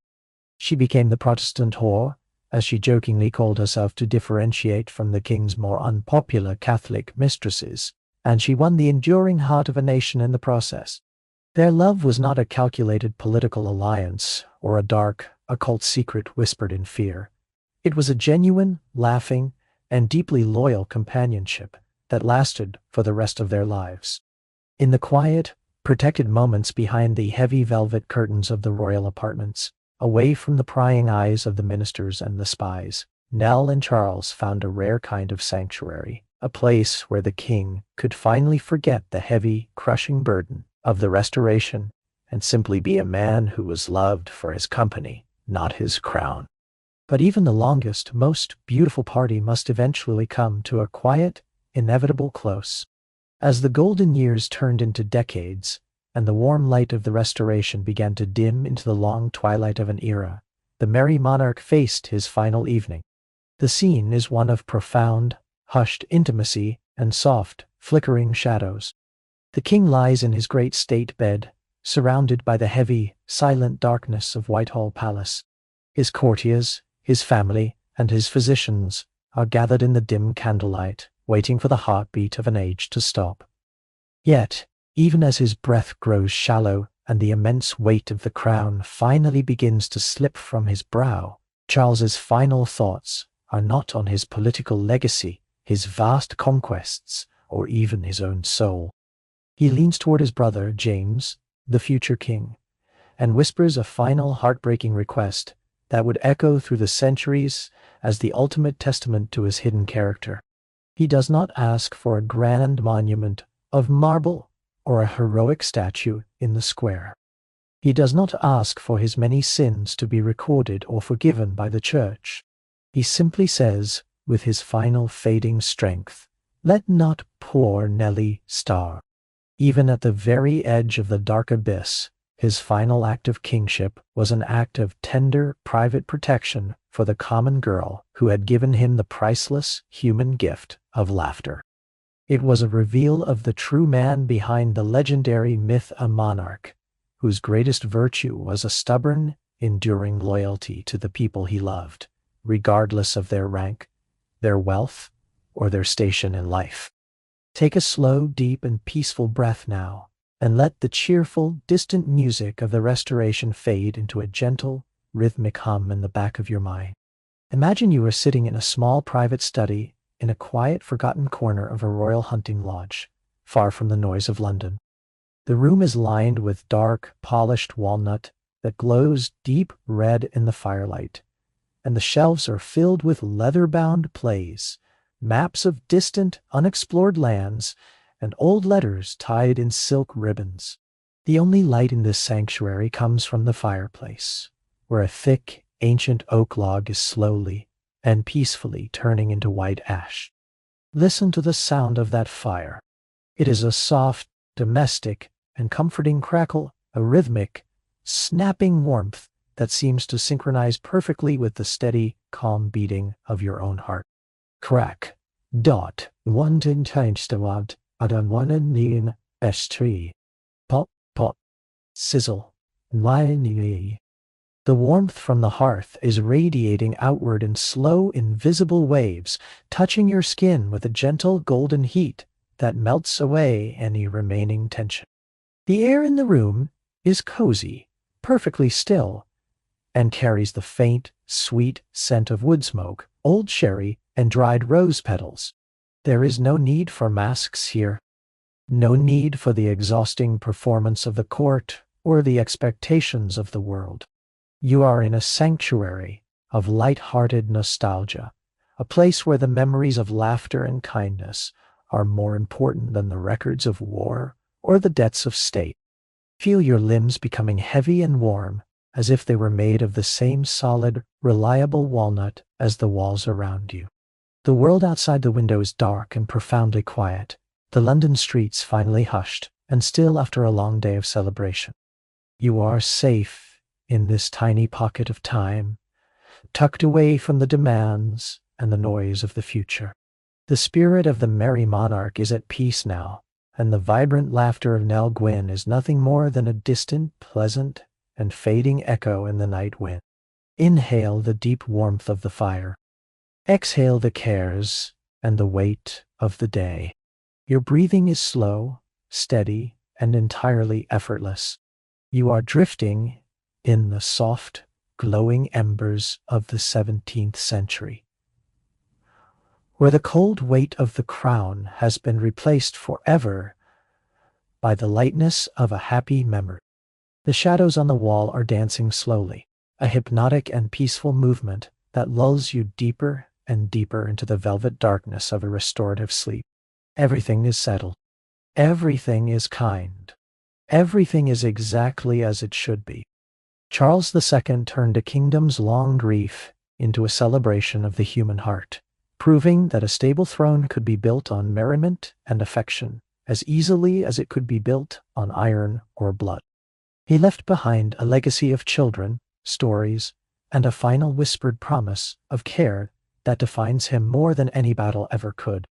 She became the Protestant whore, as she jokingly called herself to differentiate from the king's more unpopular Catholic mistresses, and she won the enduring heart of a nation in the process. Their love was not a calculated political alliance or a dark, occult secret whispered in fear. It was a genuine, laughing, and deeply loyal companionship that lasted for the rest of their lives. In the quiet, protected moments behind the heavy velvet curtains of the royal apartments, away from the prying eyes of the ministers and the spies, Nell and Charles found a rare kind of sanctuary, a place where the king could finally forget the heavy, crushing burden of the Restoration and simply be a man who was loved for his company, not his crown. But even the longest, most beautiful party must eventually come to a quiet, inevitable close. As the golden years turned into decades, and the warm light of the Restoration began to dim into the long twilight of an era, the merry monarch faced his final evening. The scene is one of profound, hushed intimacy and soft, flickering shadows. The king lies in his great state bed, surrounded by the heavy, silent darkness of Whitehall Palace. His courtiers, his family, and his physicians are gathered in the dim candlelight, waiting for the heartbeat of an age to stop. Yet, even as his breath grows shallow and the immense weight of the crown finally begins to slip from his brow, Charles's final thoughts are not on his political legacy, his vast conquests, or even his own soul. He leans toward his brother, James, the future king, and whispers a final heartbreaking request that would echo through the centuries as the ultimate testament to his hidden character. He does not ask for a grand monument of marble or a heroic statue in the square. He does not ask for his many sins to be recorded or forgiven by the church. He simply says, with his final fading strength, "Let not poor Nellie starve." Even at the very edge of the dark abyss, his final act of kingship was an act of tender, private protection for the common girl who had given him the priceless human gift of laughter. It was a reveal of the true man behind the legendary myth, a monarch, whose greatest virtue was a stubborn, enduring loyalty to the people he loved, regardless of their rank, their wealth, or their station in life. Take a slow, deep, and peaceful breath now, and let the cheerful, distant music of the Restoration fade into a gentle, rhythmic hum in the back of your mind. Imagine you are sitting in a small private study in a quiet, forgotten corner of a royal hunting lodge, far from the noise of London. The room is lined with dark, polished walnut that glows deep red in the firelight, and the shelves are filled with leather-bound plays, maps of distant, unexplored lands, and old letters tied in silk ribbons. The only light in this sanctuary comes from the fireplace, where a thick, ancient oak log is slowly and peacefully turning into white ash. Listen to the sound of that fire. It is a soft, domestic, and comforting crackle, a rhythmic, snapping warmth that seems to synchronize perfectly with the steady, calm beating of your own heart. Crack. Dot. One tin tainstawad. Adan one in S3. Pop, pop. Sizzle. Why. The warmth from the hearth is radiating outward in slow, invisible waves, touching your skin with a gentle golden heat that melts away any remaining tension. The air in the room is cozy, perfectly still, and carries the faint, sweet scent of wood smoke, old sherry, and dried rose petals. There is no need for masks here. No need for the exhausting performance of the court or the expectations of the world. You are in a sanctuary of light-hearted nostalgia, a place where the memories of laughter and kindness are more important than the records of war or the debts of state. Feel your limbs becoming heavy and warm, as if they were made of the same solid, reliable walnut as the walls around you. The world outside the window is dark and profoundly quiet, the London streets finally hushed and still after a long day of celebration. You are safe in this tiny pocket of time, tucked away from the demands and the noise of the future. The spirit of the merry monarch is at peace now, and the vibrant laughter of Nell Gwyn is nothing more than a distant, pleasant, and fading echo in the night wind. Inhale the deep warmth of the fire. Exhale the cares and the weight of the day. Your breathing is slow, steady, and entirely effortless. You are drifting in the soft, glowing embers of the 17th century, where the cold weight of the crown has been replaced forever by the lightness of a happy memory. The shadows on the wall are dancing slowly, a hypnotic and peaceful movement that lulls you deeper and deeper into the velvet darkness of a restorative sleep. Everything is settled. Everything is kind. Everything is exactly as it should be. Charles II turned a kingdom's long grief into a celebration of the human heart, proving that a stable throne could be built on merriment and affection as easily as it could be built on iron or blood. He left behind a legacy of children, stories, and a final whispered promise of care that defines him more than any battle ever could.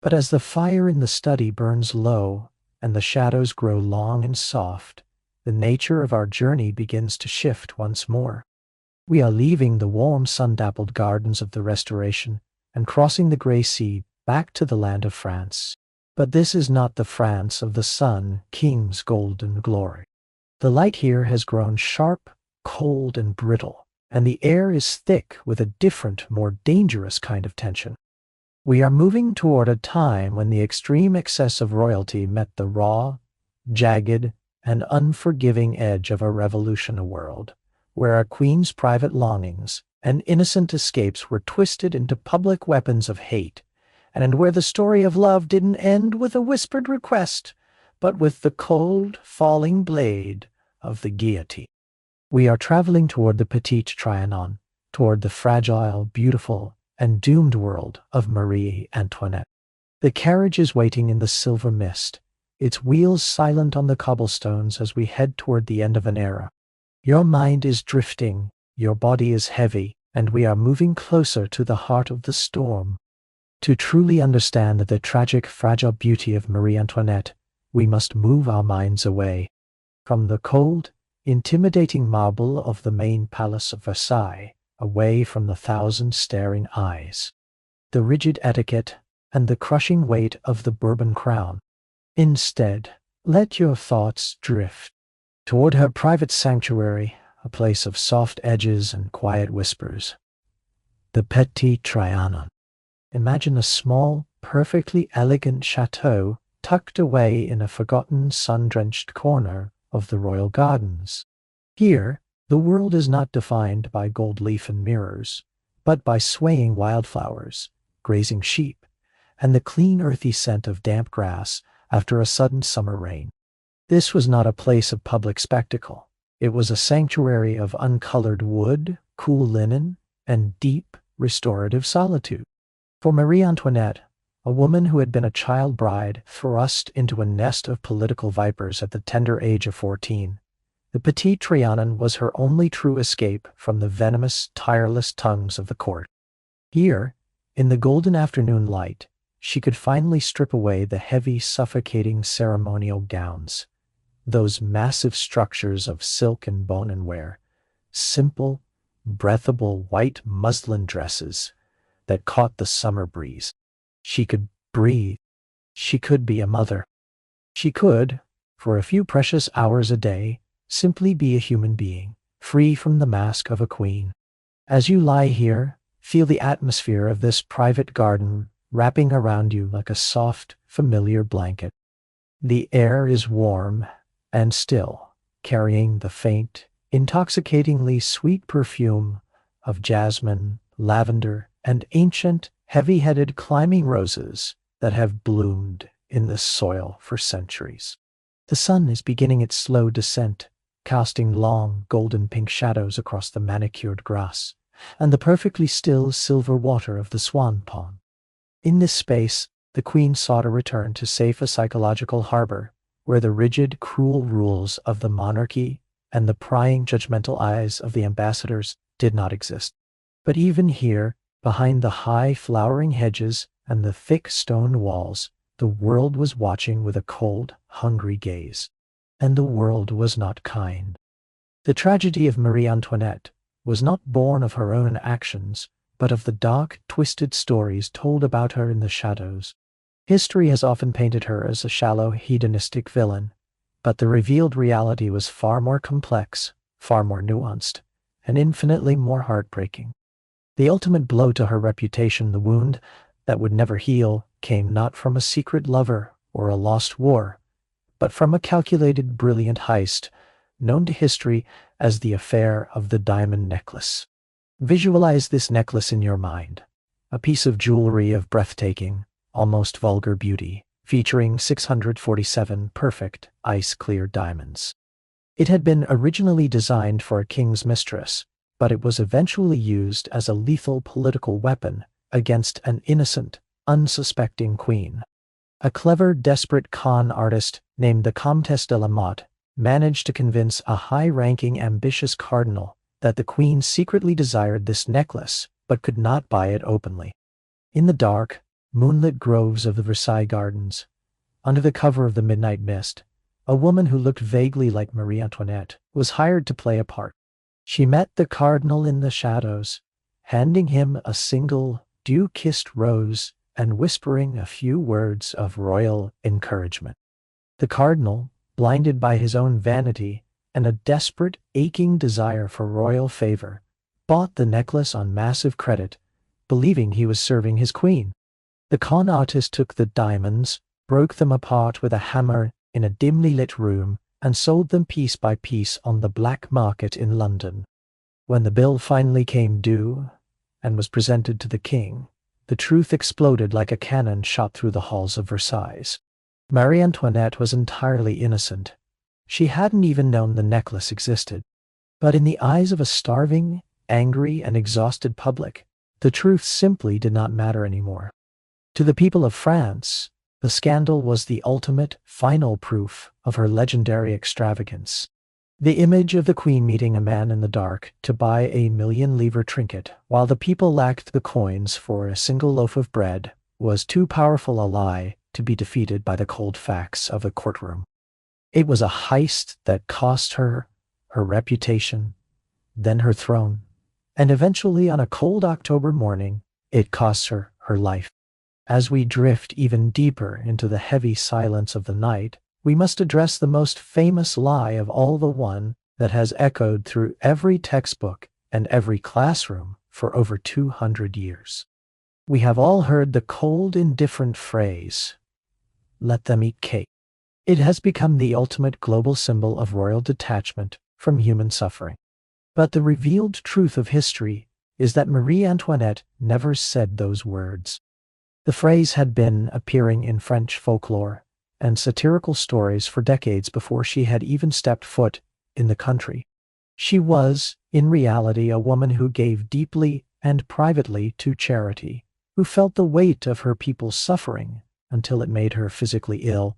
But as the fire in the study burns low and the shadows grow long and soft, the nature of our journey begins to shift once more. We are leaving the warm sun-dappled gardens of the Restoration and crossing the grey sea back to the land of France. But this is not the France of the Sun King's golden glory. The light here has grown sharp, cold, and brittle, and the air is thick with a different, more dangerous kind of tension. We are moving toward a time when the extreme excess of royalty met the raw, jagged, and unforgiving edge of a revolution world, where a queen's private longings and innocent escapes were twisted into public weapons of hate, and where the story of love didn't end with a whispered request, but with the cold, falling blade of the guillotine. We are traveling toward the Petit Trianon, toward the fragile, beautiful, and doomed world of Marie Antoinette. The carriage is waiting in the silver mist, its wheels silent on the cobblestones as we head toward the end of an era. Your mind is drifting, your body is heavy, and we are moving closer to the heart of the storm. To truly understand the tragic, fragile beauty of Marie Antoinette, we must move our minds away from the cold, intimidating marble of the main palace of Versailles, away from the thousand staring eyes, the rigid etiquette, and the crushing weight of the Bourbon crown. Instead, let your thoughts drift toward her private sanctuary, a place of soft edges and quiet whispers. The Petit Trianon. Imagine a small, perfectly elegant chateau tucked away in a forgotten, sun-drenched corner of the royal gardens. Here, the world is not defined by gold leaf and mirrors, but by swaying wildflowers, grazing sheep, and the clean earthy scent of damp grass after a sudden summer rain. This was not a place of public spectacle. It was a sanctuary of uncolored wood, cool linen, and deep, restorative solitude. For Marie Antoinette, a woman who had been a child bride thrust into a nest of political vipers at the tender age of 14, the Petit Trianon was her only true escape from the venomous, tireless tongues of the court. Here, in the golden afternoon light, she could finally strip away the heavy, suffocating ceremonial gowns, those massive structures of silk and bone and ware, simple, breathable white muslin dresses that caught the summer breeze. She could breathe. She could be a mother. She could, for a few precious hours a day, simply be a human being, free from the mask of a queen. As you lie here, feel the atmosphere of this private garden wrapping around you like a soft, familiar blanket. The air is warm and still, carrying the faint, intoxicatingly sweet perfume of jasmine, lavender, and ancient, heavy-headed climbing roses that have bloomed in this soil for centuries. The sun is beginning its slow descent, casting long, golden-pink shadows across the manicured grass and the perfectly still silver water of the swan pond. In this space, the queen sought a return to safe a psychological harbor where the rigid, cruel rules of the monarchy and the prying, judgmental eyes of the ambassadors did not exist. But even here, behind the high, flowering hedges and the thick stone walls, the world was watching with a cold, hungry gaze. And the world was not kind. The tragedy of Marie Antoinette was not born of her own actions, but of the dark, twisted stories told about her in the shadows. History has often painted her as a shallow, hedonistic villain, but the revealed reality was far more complex, far more nuanced, and infinitely more heartbreaking. The ultimate blow to her reputation, the wound that would never heal, came not from a secret lover or a lost war, but from a calculated, brilliant heist known to history as the affair of the diamond necklace. Visualize this necklace in your mind. A piece of jewelry of breathtaking, almost vulgar beauty, featuring 647 perfect, ice-clear diamonds. It had been originally designed for a king's mistress, but it was eventually used as a lethal political weapon against an innocent, unsuspecting queen. A clever, desperate con artist named the Comtesse de la Motte managed to convince a high-ranking, ambitious cardinal that the queen secretly desired this necklace but could not buy it openly. In the dark, moonlit groves of the Versailles gardens, under the cover of the midnight mist, a woman who looked vaguely like Marie Antoinette was hired to play a part. She met the cardinal in the shadows, handing him a single dew-kissed rose and whispering a few words of royal encouragement. The cardinal, blinded by his own vanity and a desperate, aching desire for royal favor, bought the necklace on massive credit, believing he was serving his queen. The con artist took the diamonds, broke them apart with a hammer in a dimly lit room, and sold them piece by piece on the black market in London. When the bill finally came due and was presented to the king, the truth exploded like a cannon shot through the halls of Versailles. Marie Antoinette was entirely innocent. She hadn't even known the necklace existed. But in the eyes of a starving, angry, and exhausted public, the truth simply did not matter anymore. To the people of France, the scandal was the ultimate, final proof of her legendary extravagance. The image of the queen meeting a man in the dark to buy a million-livre trinket, while the people lacked the coins for a single loaf of bread, was too powerful a lie to be defeated by the cold facts of a courtroom. It was a heist that cost her her reputation, then her throne, and eventually on a cold October morning, it cost her her life. As we drift even deeper into the heavy silence of the night, we must address the most famous lie of all, the one that has echoed through every textbook and every classroom for over 200 years. We have all heard the cold, indifferent phrase, "Let them eat cake." It has become the ultimate global symbol of royal detachment from human suffering. But the revealed truth of history is that Marie Antoinette never said those words. The phrase had been appearing in French folklore and satirical stories for decades before she had even stepped foot in the country. She was, in reality, a woman who gave deeply and privately to charity, who felt the weight of her people's suffering until it made her physically ill,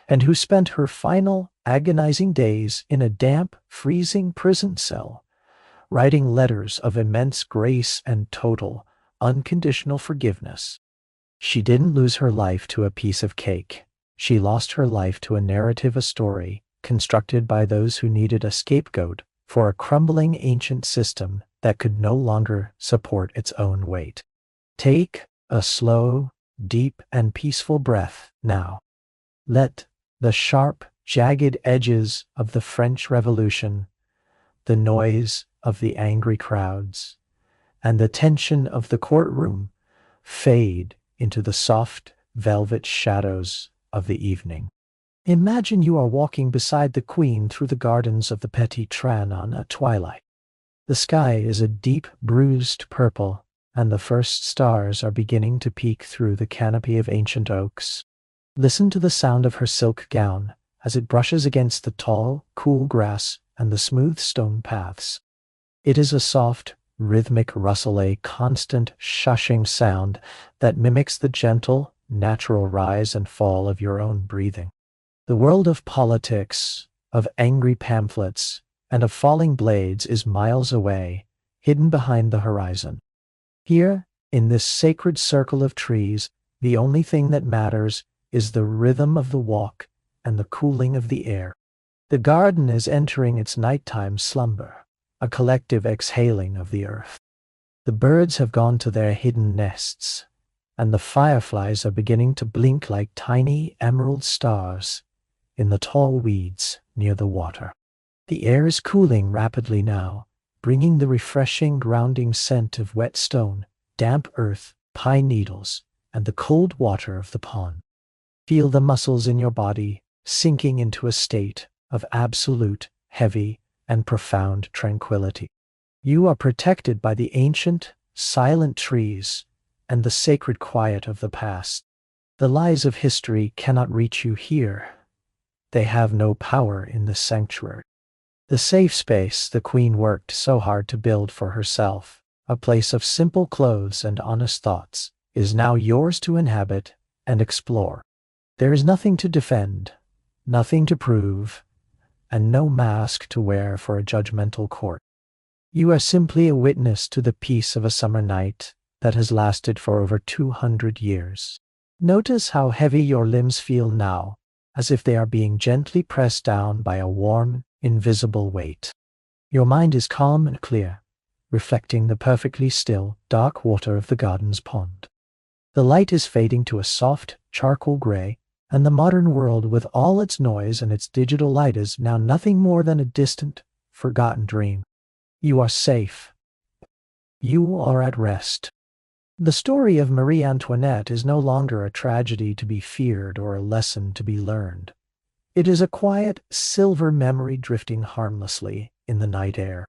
and who spent her final, agonizing days in a damp, freezing prison cell, writing letters of immense grace and total, unconditional forgiveness. She didn't lose her life to a piece of cake. She lost her life to a narrative, a story, constructed by those who needed a scapegoat for a crumbling ancient system that could no longer support its own weight. Take a slow, deep, and peaceful breath now. Let the sharp, jagged edges of the French Revolution, the noise of the angry crowds, and the tension of the courtroom fade into the soft, velvet shadows of the evening. Imagine you are walking beside the Queen through the gardens of the Petit Trianon at twilight. The sky is a deep, bruised purple, and the first stars are beginning to peek through the canopy of ancient oaks. Listen to the sound of her silk gown as it brushes against the tall, cool grass and the smooth stone paths. It is a soft, rhythmic rustle, a constant, shushing sound that mimics the gentle, natural rise and fall of your own breathing. The world of politics, of angry pamphlets, and of falling blades is miles away, hidden behind the horizon. Here, in this sacred circle of trees, the only thing that matters is the rhythm of the walk and the cooling of the air. The garden is entering its nighttime slumber, a collective exhaling of the earth. The birds have gone to their hidden nests, and the fireflies are beginning to blink like tiny emerald stars in the tall weeds near the water. The air is cooling rapidly now, bringing the refreshing, grounding scent of wet stone, damp earth, pine needles, and the cold water of the pond. Feel the muscles in your body sinking into a state of absolute, heavy, and profound tranquility. You are protected by the ancient, silent trees and the sacred quiet of the past. The lies of history cannot reach you here. They have no power in this sanctuary. The safe space the queen worked so hard to build for herself, a place of simple clothes and honest thoughts, is now yours to inhabit and explore. There is nothing to defend, nothing to prove, and no mask to wear for a judgmental court. You are simply a witness to the peace of a summer night that has lasted for over 200 years. Notice how heavy your limbs feel now, as if they are being gently pressed down by a warm, invisible weight. Your mind is calm and clear, reflecting the perfectly still, dark water of the garden's pond. The light is fading to a soft, charcoal gray, and the modern world with all its noise and its digital light is now nothing more than a distant, forgotten dream. You are safe. You are at rest. The story of Marie Antoinette is no longer a tragedy to be feared or a lesson to be learned. It is a quiet, silver memory drifting harmlessly in the night air.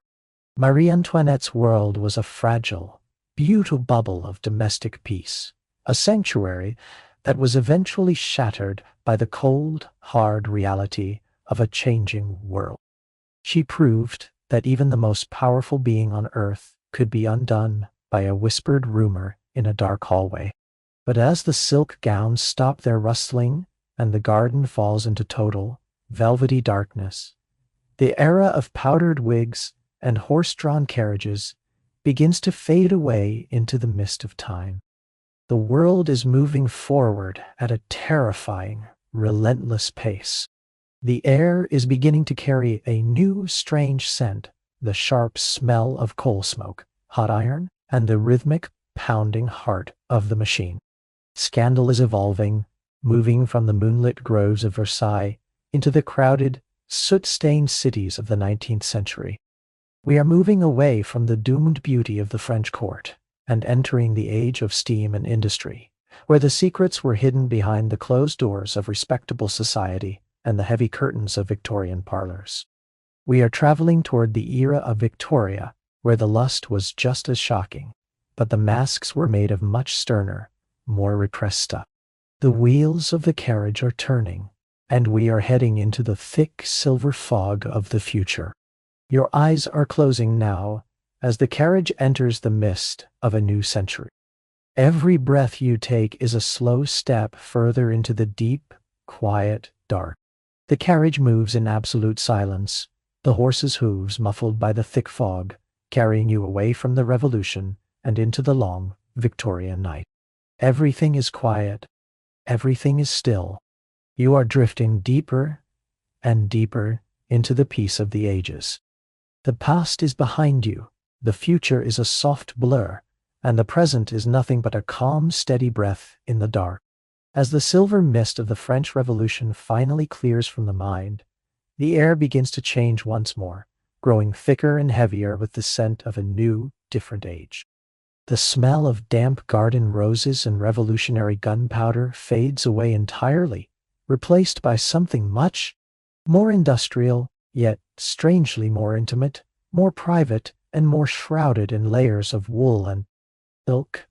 Marie Antoinette's world was a fragile, beautiful bubble of domestic peace, a sanctuary that was eventually shattered by the cold, hard reality of a changing world. She proved that even the most powerful being on earth could be undone by a whispered rumor in a dark hallway. But as the silk gowns stop their rustling and the garden falls into total, velvety darkness, the era of powdered wigs and horse-drawn carriages begins to fade away into the mist of time. The world is moving forward at a terrifying, relentless pace. The air is beginning to carry a new, strange scent, the sharp smell of coal smoke, hot iron, and the rhythmic, pounding heart of the machine. Scandal is evolving, moving from the moonlit groves of Versailles into the crowded, soot-stained cities of the 19th century. We are moving away from the doomed beauty of the French court and entering the age of steam and industry, where the secrets were hidden behind the closed doors of respectable society and the heavy curtains of Victorian parlors. We are traveling toward the era of Victoria, where the lust was just as shocking, but the masks were made of much sterner, more repressed stuff. The wheels of the carriage are turning, and we are heading into the thick silver fog of the future. Your eyes are closing now as the carriage enters the mist of a new century. Every breath you take is a slow step further into the deep, quiet dark. The carriage moves in absolute silence, the horse's hooves muffled by the thick fog, carrying you away from the revolution and into the long Victorian night. Everything is quiet. Everything is still. You are drifting deeper and deeper into the peace of the ages. The past is behind you, the future is a soft blur, and the present is nothing but a calm, steady breath in the dark. As the silver mist of the French Revolution finally clears from the mind, the air begins to change once more, growing thicker and heavier with the scent of a new, different age. The smell of damp garden roses and revolutionary gunpowder fades away entirely, replaced by something much more industrial, yet strangely more intimate, more private, and more shrouded in layers of wool and silk.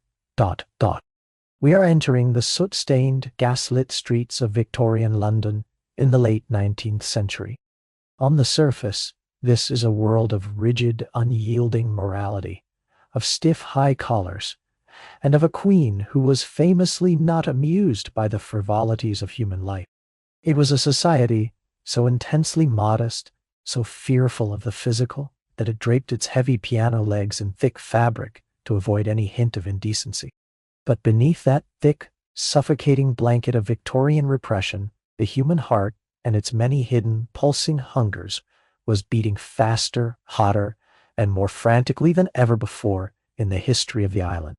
We are entering the soot-stained, gaslit streets of Victorian London in the late 19th century. On the surface, this is a world of rigid, unyielding morality, of stiff high collars, and of a queen who was famously not amused by the frivolities of human life. It was a society so intensely modest, so fearful of the physical, that it draped its heavy piano legs in thick fabric to avoid any hint of indecency. But beneath that thick, suffocating blanket of Victorian repression, the human heart and its many hidden, pulsing hungers was beating faster, hotter, and more frantically than ever before in the history of the island.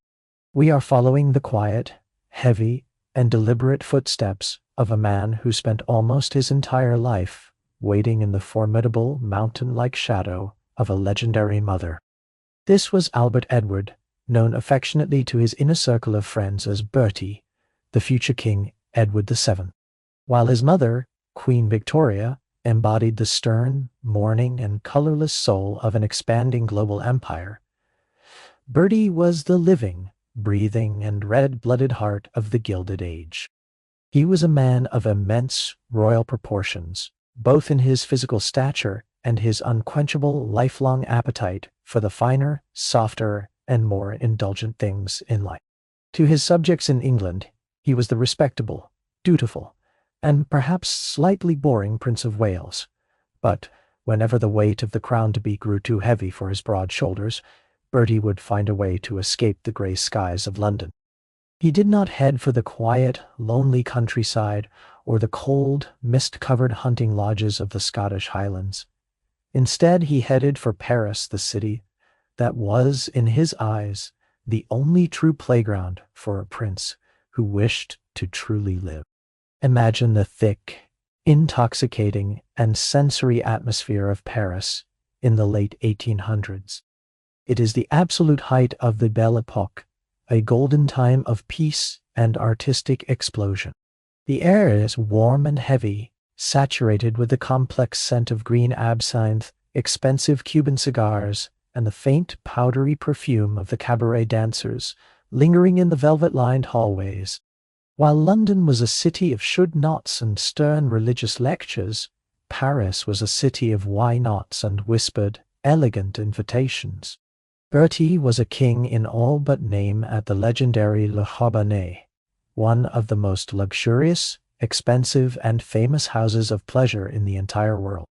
We are following the quiet, heavy, and deliberate footsteps of a man who spent almost his entire life waiting in the formidable, mountain-like shadow of a legendary mother. This was Albert Edward, known affectionately to his inner circle of friends as Bertie, the future King Edward VII, while his mother, Queen Victoria, embodied the stern, mourning, and colorless soul of an expanding global empire. Bertie was the living, breathing, and red-blooded heart of the Gilded Age. He was a man of immense royal proportions, both in his physical stature and his unquenchable lifelong appetite for the finer, softer, and more indulgent things in life. To his subjects in England, he was the respectable, dutiful, and perhaps slightly boring Prince of Wales. But whenever the weight of the crown-to-be grew too heavy for his broad shoulders, Bertie would find a way to escape the grey skies of London. He did not head for the quiet, lonely countryside or the cold, mist-covered hunting lodges of the Scottish Highlands. Instead, he headed for Paris, the city that was, in his eyes, the only true playground for a prince who wished to truly live. Imagine the thick, intoxicating, and sensory atmosphere of Paris in the late 1800s. It is the absolute height of the Belle Époque, a golden time of peace and artistic explosion. The air is warm and heavy, saturated with the complex scent of green absinthe, expensive Cuban cigars, and the faint, powdery perfume of the cabaret dancers lingering in the velvet-lined hallways. While London was a city of should-nots and stern religious lectures, Paris was a city of why-nots and whispered, elegant invitations. Bertie was a king in all but name at the legendary Le Charbonnet, one of the most luxurious, expensive, and famous houses of pleasure in the entire world.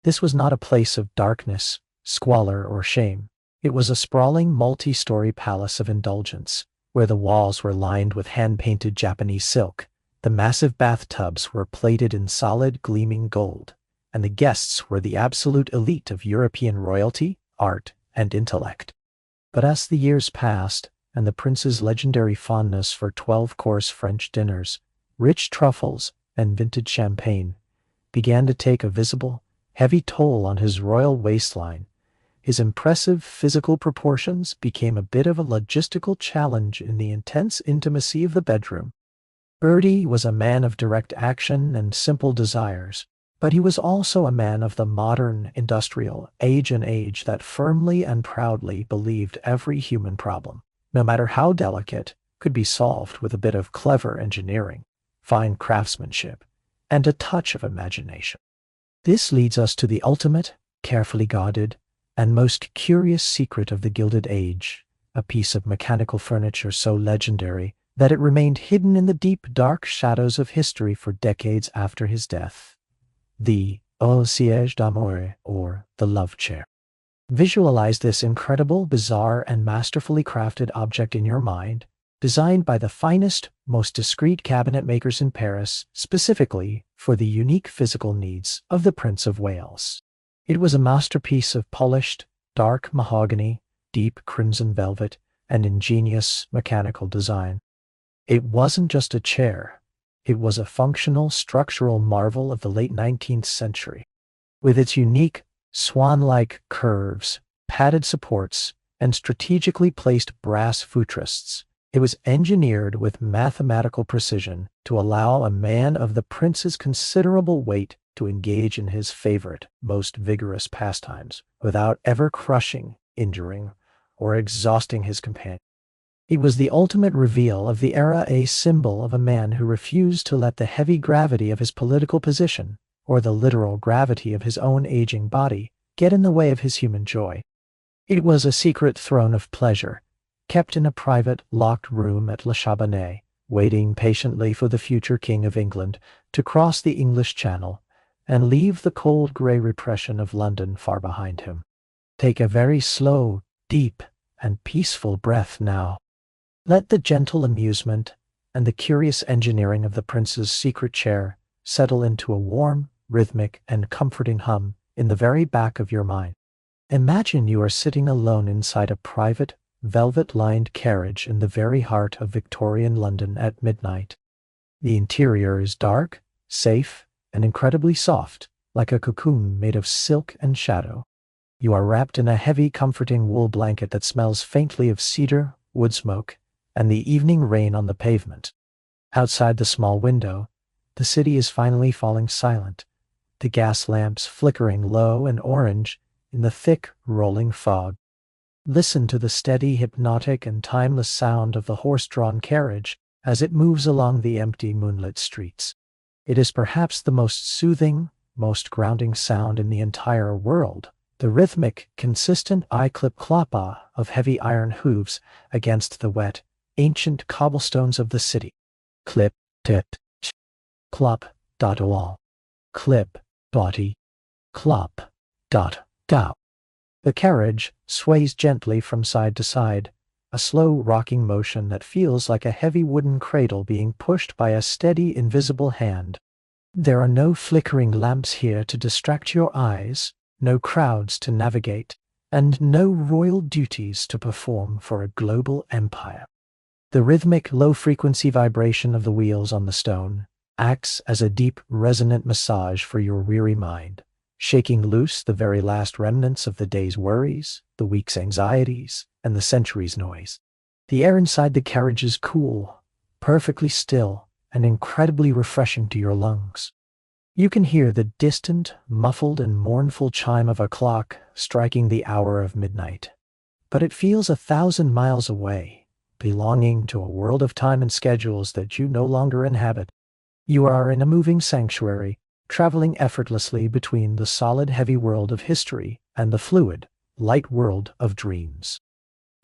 This was not a place of darkness, squalor, or shame. It was a sprawling multi-story palace of indulgence, where the walls were lined with hand-painted Japanese silk, the massive bathtubs were plated in solid, gleaming gold, and the guests were the absolute elite of European royalty, art, and intellect. But as the years passed, and the prince's legendary fondness for 12-course French dinners, rich truffles, and vintage champagne began to take a visible, heavy toll on his royal waistline, his impressive physical proportions became a bit of a logistical challenge in the intense intimacy of the bedroom. Bertie was a man of direct action and simple desires, but he was also a man of the modern, industrial age, an age that firmly and proudly believed every human problem, no matter how delicate, could be solved with a bit of clever engineering, fine craftsmanship, and a touch of imagination. This leads us to the ultimate, carefully guarded, and most curious secret of the Gilded Age, a piece of mechanical furniture so legendary that it remained hidden in the deep, dark shadows of history for decades after his death. The siège d'amour, or the love chair. Visualize this incredible, bizarre, and masterfully crafted object in your mind, designed by the finest, most discreet cabinet makers in Paris, specifically for the unique physical needs of the Prince of Wales. It was a masterpiece of polished, dark mahogany, deep crimson velvet, and ingenious mechanical design. It wasn't just a chair. It was a functional, structural marvel of the late 19th century. With its unique, swan-like curves, padded supports, and strategically placed brass footrests, it was engineered with mathematical precision to allow a man of the prince's considerable weight to engage in his favorite, most vigorous pastimes without ever crushing, injuring, or exhausting his companion. It was the ultimate reveal of the era, a symbol of a man who refused to let the heavy gravity of his political position, or the literal gravity of his own aging body, get in the way of his human joy. It was a secret throne of pleasure, kept in a private, locked room at Le Charbonnet, waiting patiently for the future King of England to cross the English Channel and leave the cold grey repression of London far behind him. Take a very slow, deep, and peaceful breath now. Let the gentle amusement and the curious engineering of the prince's secret chair settle into a warm, rhythmic, and comforting hum in the very back of your mind. Imagine you are sitting alone inside a private, velvet-lined carriage in the very heart of Victorian London at midnight. The interior is dark, safe, and incredibly soft, like a cocoon made of silk and shadow. You are wrapped in a heavy, comforting wool blanket that smells faintly of cedar, wood smoke, and the evening rain on the pavement. Outside the small window, the city is finally falling silent, the gas lamps flickering low and orange in the thick, rolling fog. Listen to the steady, hypnotic, and timeless sound of the horse-drawn carriage as it moves along the empty moonlit streets. It is perhaps the most soothing, most grounding sound in the entire world. The rhythmic, consistent clip-cloppa of heavy iron hooves against the wet, ancient cobblestones of the city. Clip, tit, ch, clop, dot all. Clip, body, clop, dot, dow. The carriage sways gently from side to side, a slow rocking motion that feels like a heavy wooden cradle being pushed by a steady invisible hand. There are no flickering lamps here to distract your eyes, no crowds to navigate, and no royal duties to perform for a global empire. The rhythmic, low-frequency vibration of the wheels on the stone acts as a deep, resonant massage for your weary mind, shaking loose the very last remnants of the day's worries, the week's anxieties, and the century's noise. The air inside the carriage is cool, perfectly still, and incredibly refreshing to your lungs. You can hear the distant, muffled, and mournful chime of a clock striking the hour of midnight. But it feels 1,000 miles away, belonging to a world of time and schedules that you no longer inhabit. You are in a moving sanctuary, traveling effortlessly between the solid, heavy world of history and the fluid, light world of dreams.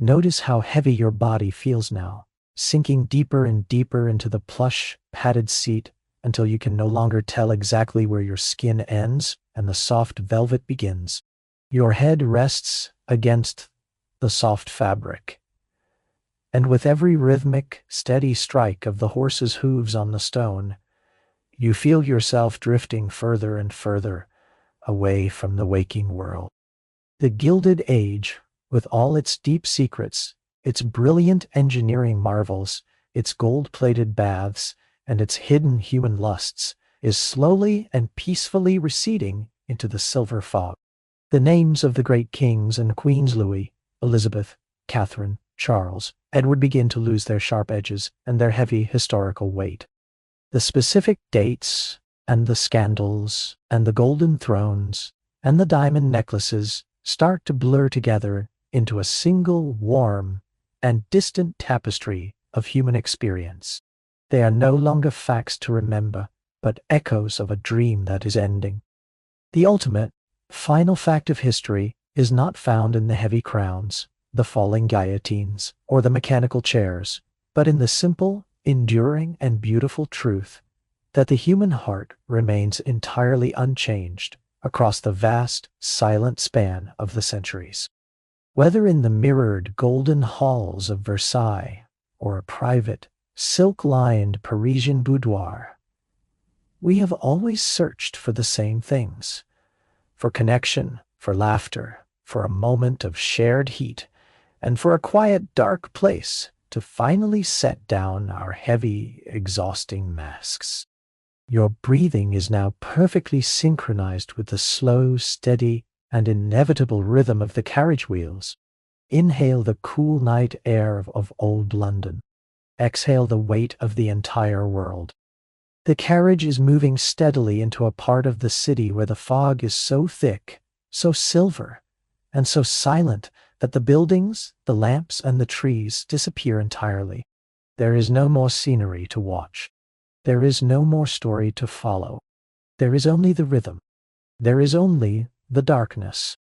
Notice how heavy your body feels now, sinking deeper and deeper into the plush, padded seat until you can no longer tell exactly where your skin ends and the soft velvet begins. Your head rests against the soft fabric, and with every rhythmic, steady strike of the horse's hooves on the stone, you feel yourself drifting further and further away from the waking world. The Gilded Age, with all its deep secrets, its brilliant engineering marvels, its gold-plated baths, and its hidden human lusts, is slowly and peacefully receding into the silver fog. The names of the great kings and queens Louis, Elizabeth, Catherine, Charles, Edward begin to lose their sharp edges and their heavy historical weight. The specific dates, and the scandals, and the golden thrones, and the diamond necklaces start to blur together into a single warm and distant tapestry of human experience. They are no longer facts to remember, but echoes of a dream that is ending. The ultimate, final fact of history is not found in the heavy crowns, the falling guillotines, or the mechanical chairs, but in the simple, enduring, and beautiful truth that the human heart remains entirely unchanged across the vast, silent span of the centuries. Whether in the mirrored golden halls of Versailles or a private, silk-lined Parisian boudoir, we have always searched for the same things: for connection, for laughter, for a moment of shared heat, and for a quiet, dark place to finally set down our heavy, exhausting masks. Your breathing is now perfectly synchronized with the slow, steady, and inevitable rhythm of the carriage wheels. Inhale the cool night air of old London. Exhale the weight of the entire world. The carriage is moving steadily into a part of the city where the fog is so thick, so silver, and so silent that the buildings, the lamps, and the trees disappear entirely. There is no more scenery to watch. There is no more story to follow. There is only the rhythm. There is only the darkness.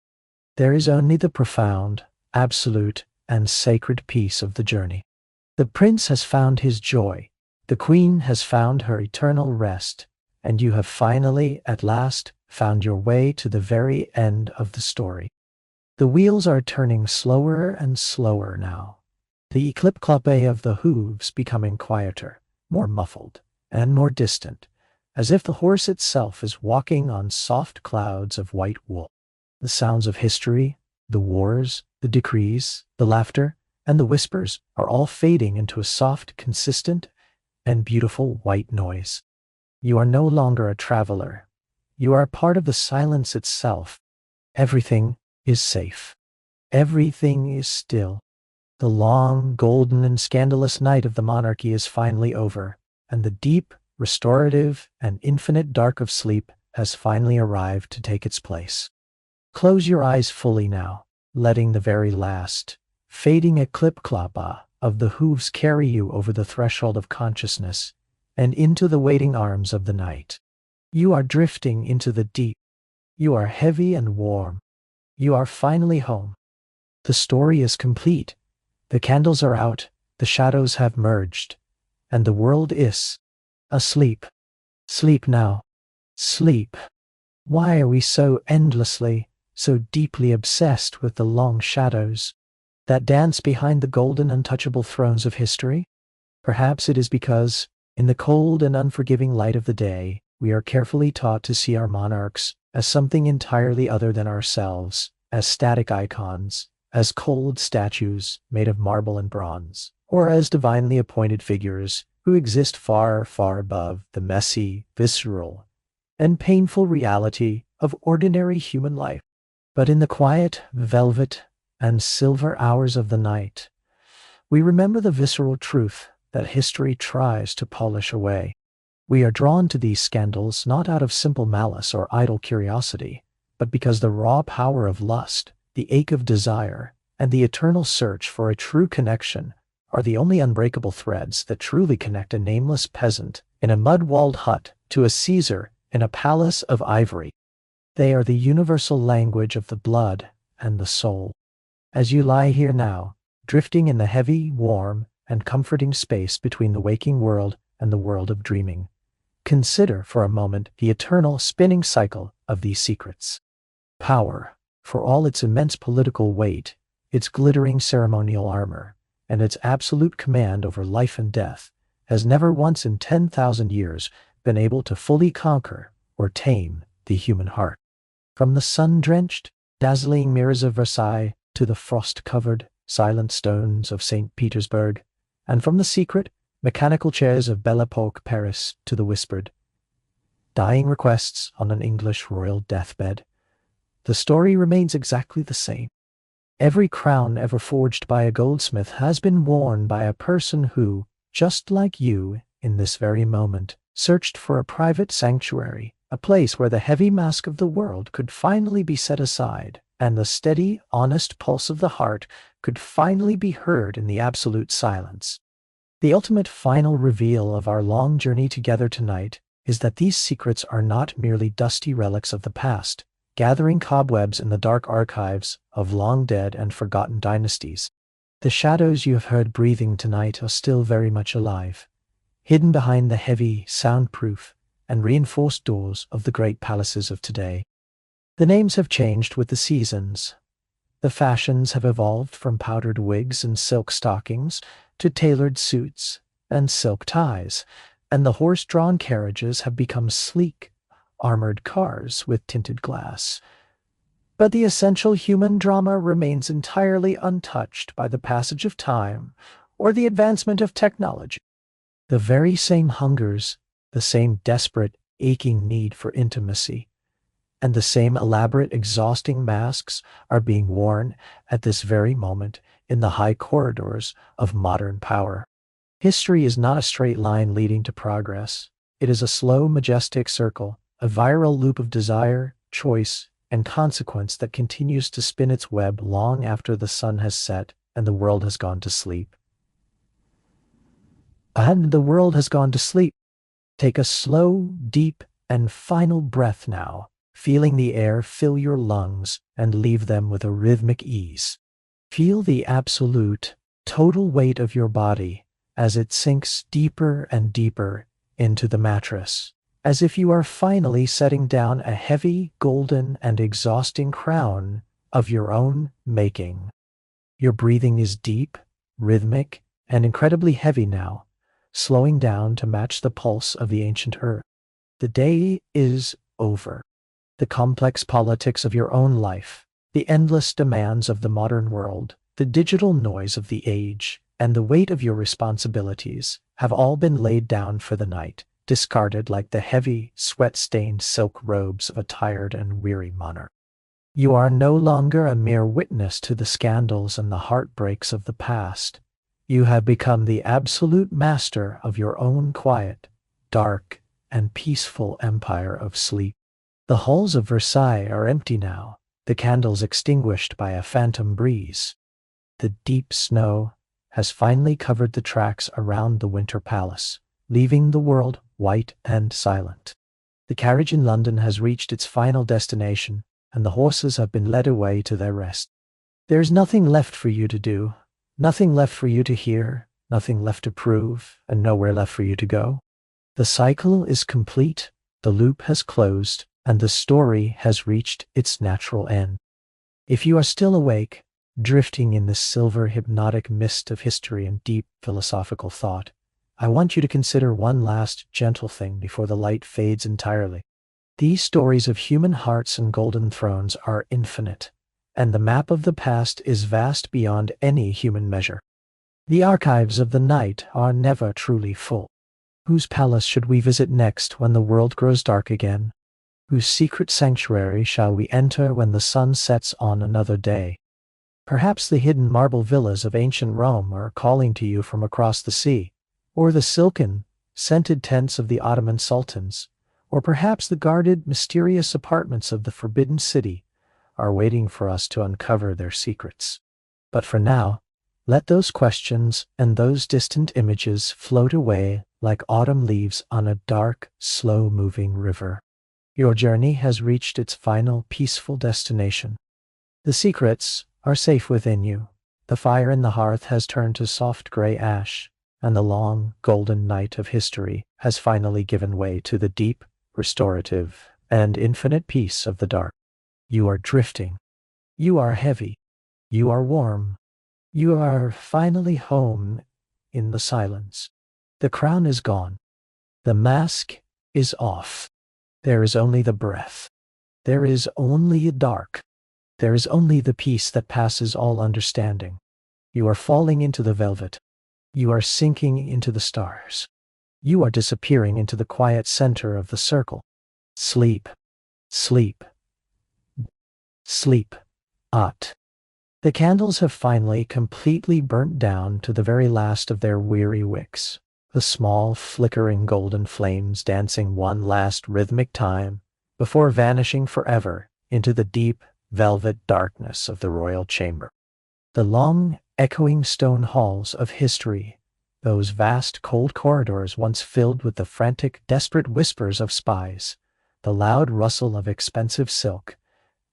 There is only the profound, absolute, and sacred peace of the journey. The prince has found his joy, the queen has found her eternal rest, and you have finally, at last, found your way to the very end of the story. The wheels are turning slower and slower now, the clip-cloppe of the hooves becoming quieter, more muffled, and more distant, as if the horse itself is walking on soft clouds of white wool. The sounds of history, the wars, the decrees, the laughter, and the whispers are all fading into a soft, consistent, and beautiful white noise. You are no longer a traveler. You are part of the silence itself. Everything is safe. Everything is still. The long, golden, and scandalous night of the monarchy is finally over, and the deep, restorative, and infinite dark of sleep has finally arrived to take its place. Close your eyes fully now, letting the very last, fading eclipse of the hooves carry you over the threshold of consciousness and into the waiting arms of the night. You are drifting into the deep. You are heavy and warm. You are finally home. The story is complete. The candles are out, the shadows have merged, and the world is asleep. Sleep now. Sleep. Why are we so endlessly, so deeply obsessed with the long shadows that dance behind the golden untouchable thrones of history? Perhaps it is because, in the cold and unforgiving light of the day, we are carefully taught to see our monarchs as something entirely other than ourselves, as static icons, as cold statues made of marble and bronze, or as divinely appointed figures who exist far, far above the messy, visceral, and painful reality of ordinary human life. But in the quiet, velvet, and silver hours of the night, we remember the visceral truth that history tries to polish away. We are drawn to these scandals not out of simple malice or idle curiosity, but because the raw power of lust, the ache of desire, and the eternal search for a true connection are the only unbreakable threads that truly connect a nameless peasant in a mud-walled hut to a Caesar in a palace of ivory. They are the universal language of the blood and the soul. As you lie here now, drifting in the heavy, warm, and comforting space between the waking world and the world of dreaming, consider for a moment the eternal spinning cycle of these secrets. Power, for all its immense political weight, its glittering ceremonial armor, and its absolute command over life and death, has never once in 10,000 years been able to fully conquer or tame the human heart. From the sun-drenched, dazzling mirrors of Versailles to the frost-covered, silent stones of St. Petersburg, and from the secret, mechanical chairs of Belle Epoque Paris to the whispered, dying requests on an English royal deathbed, the story remains exactly the same. Every crown ever forged by a goldsmith has been worn by a person who, just like you, in this very moment, searched for a private sanctuary, a place where the heavy mask of the world could finally be set aside, and the steady, honest pulse of the heart could finally be heard in the absolute silence. The ultimate final reveal of our long journey together tonight is that these secrets are not merely dusty relics of the past, gathering cobwebs in the dark archives of long-dead and forgotten dynasties. The shadows you have heard breathing tonight are still very much alive, hidden behind the heavy, soundproof, and reinforced doors of the great palaces of today. The names have changed with the seasons. The fashions have evolved from powdered wigs and silk stockings to tailored suits and silk ties, and the horse-drawn carriages have become sleek, armored cars with tinted glass. But the essential human drama remains entirely untouched by the passage of time or the advancement of technology. The very same hungers, the same desperate, aching need for intimacy, and the same elaborate, exhausting masks are being worn at this very moment in the high corridors of modern power. History is not a straight line leading to progress. It is a slow, majestic circle, a viral loop of desire, choice, and consequence that continues to spin its web long after the sun has set and the world has gone to sleep. And the world has gone to sleep. Take a slow, deep, and final breath now, feeling the air fill your lungs and leave them with a rhythmic ease. Feel the absolute, total weight of your body as it sinks deeper and deeper into the mattress, as if you are finally setting down a heavy, golden, and exhausting crown of your own making. Your breathing is deep, rhythmic, and incredibly heavy now, slowing down to match the pulse of the ancient earth. The day is over. The complex politics of your own life, the endless demands of the modern world, the digital noise of the age, and the weight of your responsibilities have all been laid down for the night, discarded like the heavy, sweat-stained silk robes of a tired and weary monarch. You are no longer a mere witness to the scandals and the heartbreaks of the past. You have become the absolute master of your own quiet, dark, and peaceful empire of sleep. The halls of Versailles are empty now, the candles extinguished by a phantom breeze. The deep snow has finally covered the tracks around the Winter Palace, leaving the world white and silent. The carriage in London has reached its final destination, and the horses have been led away to their rest. There is nothing left for you to do, nothing left for you to hear, nothing left to prove, and nowhere left for you to go. The cycle is complete, the loop has closed, and the story has reached its natural end. If you are still awake, drifting in the silver hypnotic mist of history and deep philosophical thought, I want you to consider one last gentle thing before the light fades entirely. These stories of human hearts and golden thrones are infinite, and the map of the past is vast beyond any human measure. The archives of the night are never truly full. Whose palace should we visit next when the world grows dark again? Whose secret sanctuary shall we enter when the sun sets on another day? Perhaps the hidden marble villas of ancient Rome are calling to you from across the sea, or the silken, scented tents of the Ottoman sultans, or perhaps the guarded, mysterious apartments of the Forbidden City are waiting for us to uncover their secrets. But for now, let those questions and those distant images float away like autumn leaves on a dark, slow-moving river. Your journey has reached its final peaceful destination. The secrets are safe within you. The fire in the hearth has turned to soft gray ash, and the long, golden night of history has finally given way to the deep, restorative, and infinite peace of the dark. You are drifting. You are heavy. You are warm. You are finally home in the silence. The crown is gone. The mask is off. There is only the breath. There is only the dark. There is only the peace that passes all understanding. You are falling into the velvet. You are sinking into the stars. You are disappearing into the quiet center of the circle. Sleep. Sleep. Sleep. Ut. The candles have finally completely burnt down to the very last of their weary wicks, the small, flickering golden flames dancing one last rhythmic time before vanishing forever into the deep, velvet darkness of the royal chamber. The long, echoing stone halls of history, those vast, cold corridors once filled with the frantic, desperate whispers of spies, the loud rustle of expensive silk,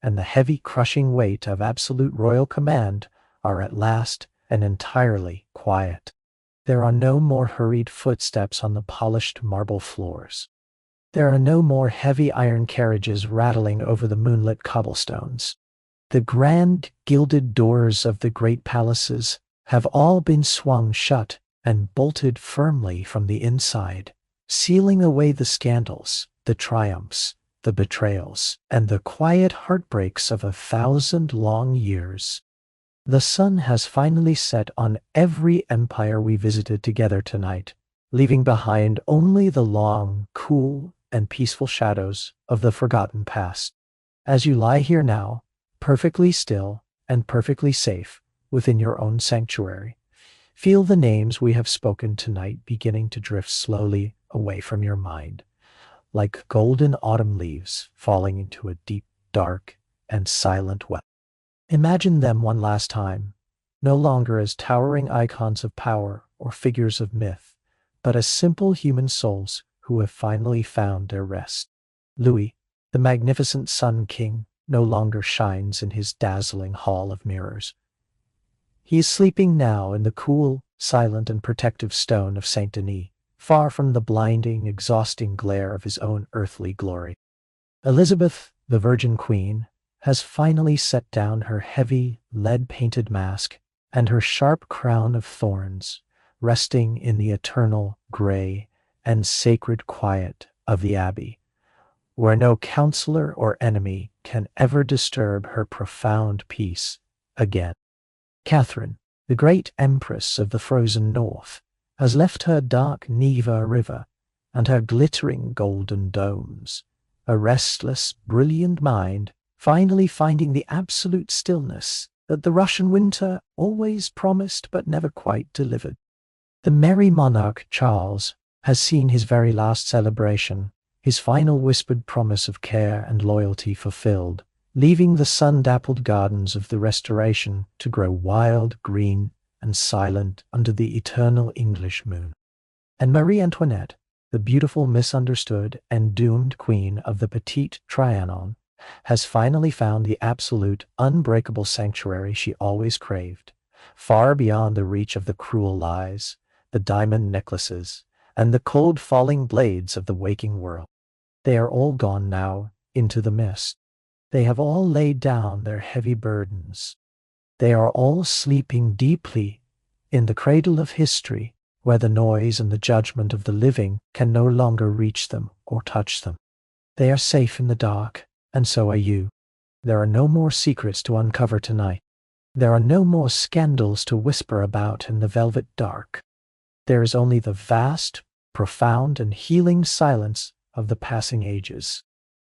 and the heavy, crushing weight of absolute royal command are at last and entirely quiet. There are no more hurried footsteps on the polished marble floors. There are no more heavy iron carriages rattling over the moonlit cobblestones. The grand, gilded doors of the great palaces have all been swung shut and bolted firmly from the inside, sealing away the scandals, the triumphs, the betrayals, and the quiet heartbreaks of 1,000 long years. The sun has finally set on every empire we visited together tonight, leaving behind only the long, cool, and peaceful shadows of the forgotten past. As you lie here now, perfectly still and perfectly safe within your own sanctuary, feel the names we have spoken tonight beginning to drift slowly away from your mind, like golden autumn leaves falling into a deep, dark, and silent well. Imagine them one last time, no longer as towering icons of power or figures of myth, but as simple human souls who have finally found their rest. Louis, the magnificent Sun King, no longer shines in his dazzling hall of mirrors. He is sleeping now in the cool, silent, and protective stone of Saint Denis, far from the blinding, exhausting glare of his own earthly glory. Elizabeth, the Virgin Queen, has finally set down her heavy, lead-painted mask and her sharp crown of thorns, resting in the eternal, gray, and sacred quiet of the Abbey, where no counselor or enemy can ever disturb her profound peace again. Catherine, the great empress of the frozen north, has left her dark Neva river and her glittering golden domes, a restless, brilliant mind finally finding the absolute stillness that the Russian winter always promised but never quite delivered. The merry monarch Charles has seen his very last celebration, his final whispered promise of care and loyalty fulfilled, leaving the sun-dappled gardens of the Restoration to grow wild, green, and silent under the eternal English moon. And Marie Antoinette, the beautiful, misunderstood, and doomed queen of the Petit Trianon, has finally found the absolute, unbreakable sanctuary she always craved, far beyond the reach of the cruel lies, the diamond necklaces, and the cold falling blades of the waking world. They are all gone now into the mist. They have all laid down their heavy burdens. They are all sleeping deeply in the cradle of history, where the noise and the judgment of the living can no longer reach them or touch them. They are safe in the dark, and so are you. There are no more secrets to uncover tonight. There are no more scandals to whisper about in the velvet dark. There is only the vast, profound, and healing silence of the passing ages.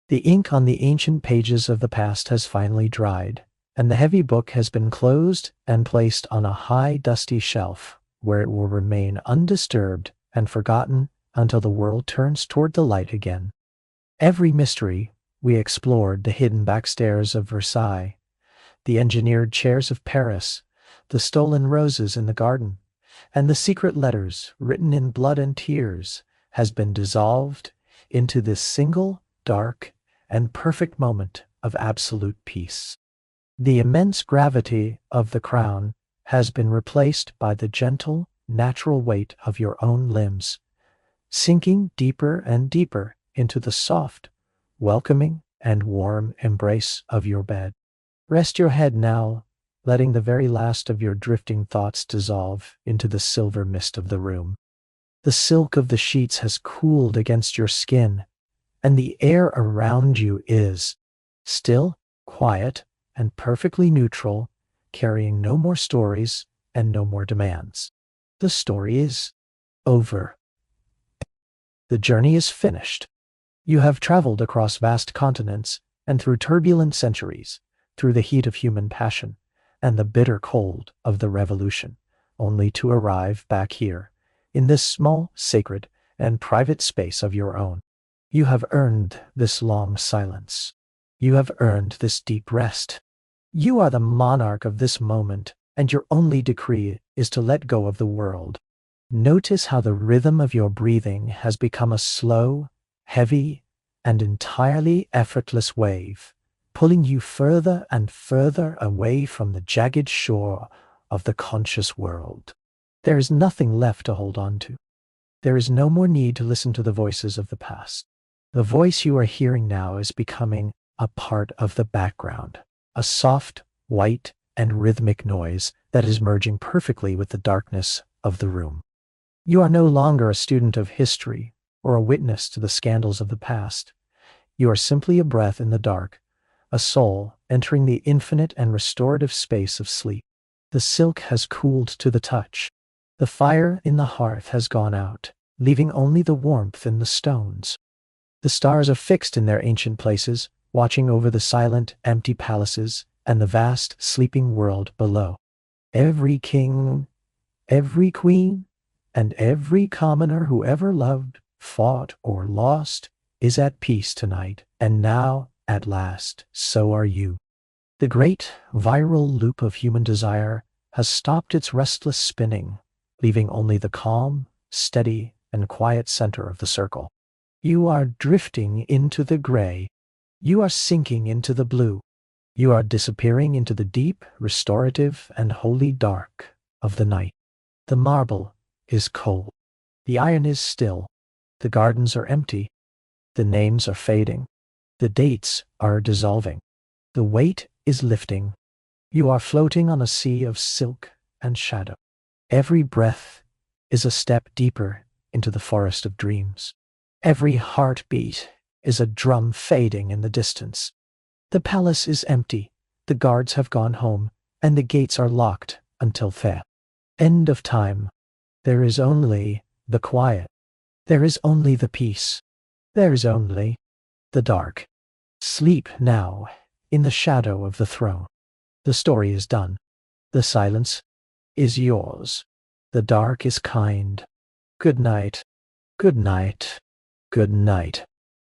The ink on the ancient pages of the past has finally dried, and the heavy book has been closed and placed on a high, dusty shelf, where it will remain undisturbed and forgotten until the world turns toward the light again. Every mystery we explored, the hidden backstairs of Versailles, the engineered chairs of Paris, the stolen roses in the garden, and the secret letters written in blood and tears, has been dissolved into this single, dark, and perfect moment of absolute peace. The immense gravity of the crown has been replaced by the gentle, natural weight of your own limbs, sinking deeper and deeper into the soft, welcoming, and warm embrace of your bed. Rest your head now, letting the very last of your drifting thoughts dissolve into the silver mist of the room. The silk of the sheets has cooled against your skin, and the air around you is still, quiet, and perfectly neutral, carrying no more stories and no more demands. The story is over. The journey is finished. You have traveled across vast continents and through turbulent centuries, through the heat of human passion and the bitter cold of the revolution, only to arrive back here, in this small, sacred, and private space of your own. You have earned this long silence. You have earned this deep rest. You are the monarch of this moment, and your only decree is to let go of the world. Notice how the rhythm of your breathing has become a slow, heavy, and entirely effortless wave, pulling you further and further away from the jagged shore of the conscious world. There is nothing left to hold on to. There is no more need to listen to the voices of the past. The voice you are hearing now is becoming a part of the background, a soft, white, and rhythmic noise that is merging perfectly with the darkness of the room. You are no longer a student of history or a witness to the scandals of the past. You are simply a breath in the dark, a soul entering the infinite and restorative space of sleep. The silk has cooled to the touch. The fire in the hearth has gone out, leaving only the warmth in the stones. The stars are fixed in their ancient places, watching over the silent, empty palaces and the vast, sleeping world below. Every king, every queen, and every commoner who ever loved, fought, or lost is at peace tonight, and now, at last, so are you. The great, viral loop of human desire has stopped its restless spinning, leaving only the calm, steady, and quiet center of the circle. You are drifting into the gray. You are sinking into the blue. You are disappearing into the deep, restorative, and holy dark of the night. The marble is cold. The iron is still. The gardens are empty. The names are fading. The dates are dissolving. The weight is lifting. You are floating on a sea of silk and shadow. Every breath is a step deeper into the forest of dreams. Every heartbeat is a drum fading in the distance. The palace is empty. The guards have gone home, and the gates are locked until fair. End of time. There is only the quiet. There is only the peace. There is only the dark. Sleep now in the shadow of the throne. The story is done. The silence is yours. The dark is kind. Good night. Good night. Good night.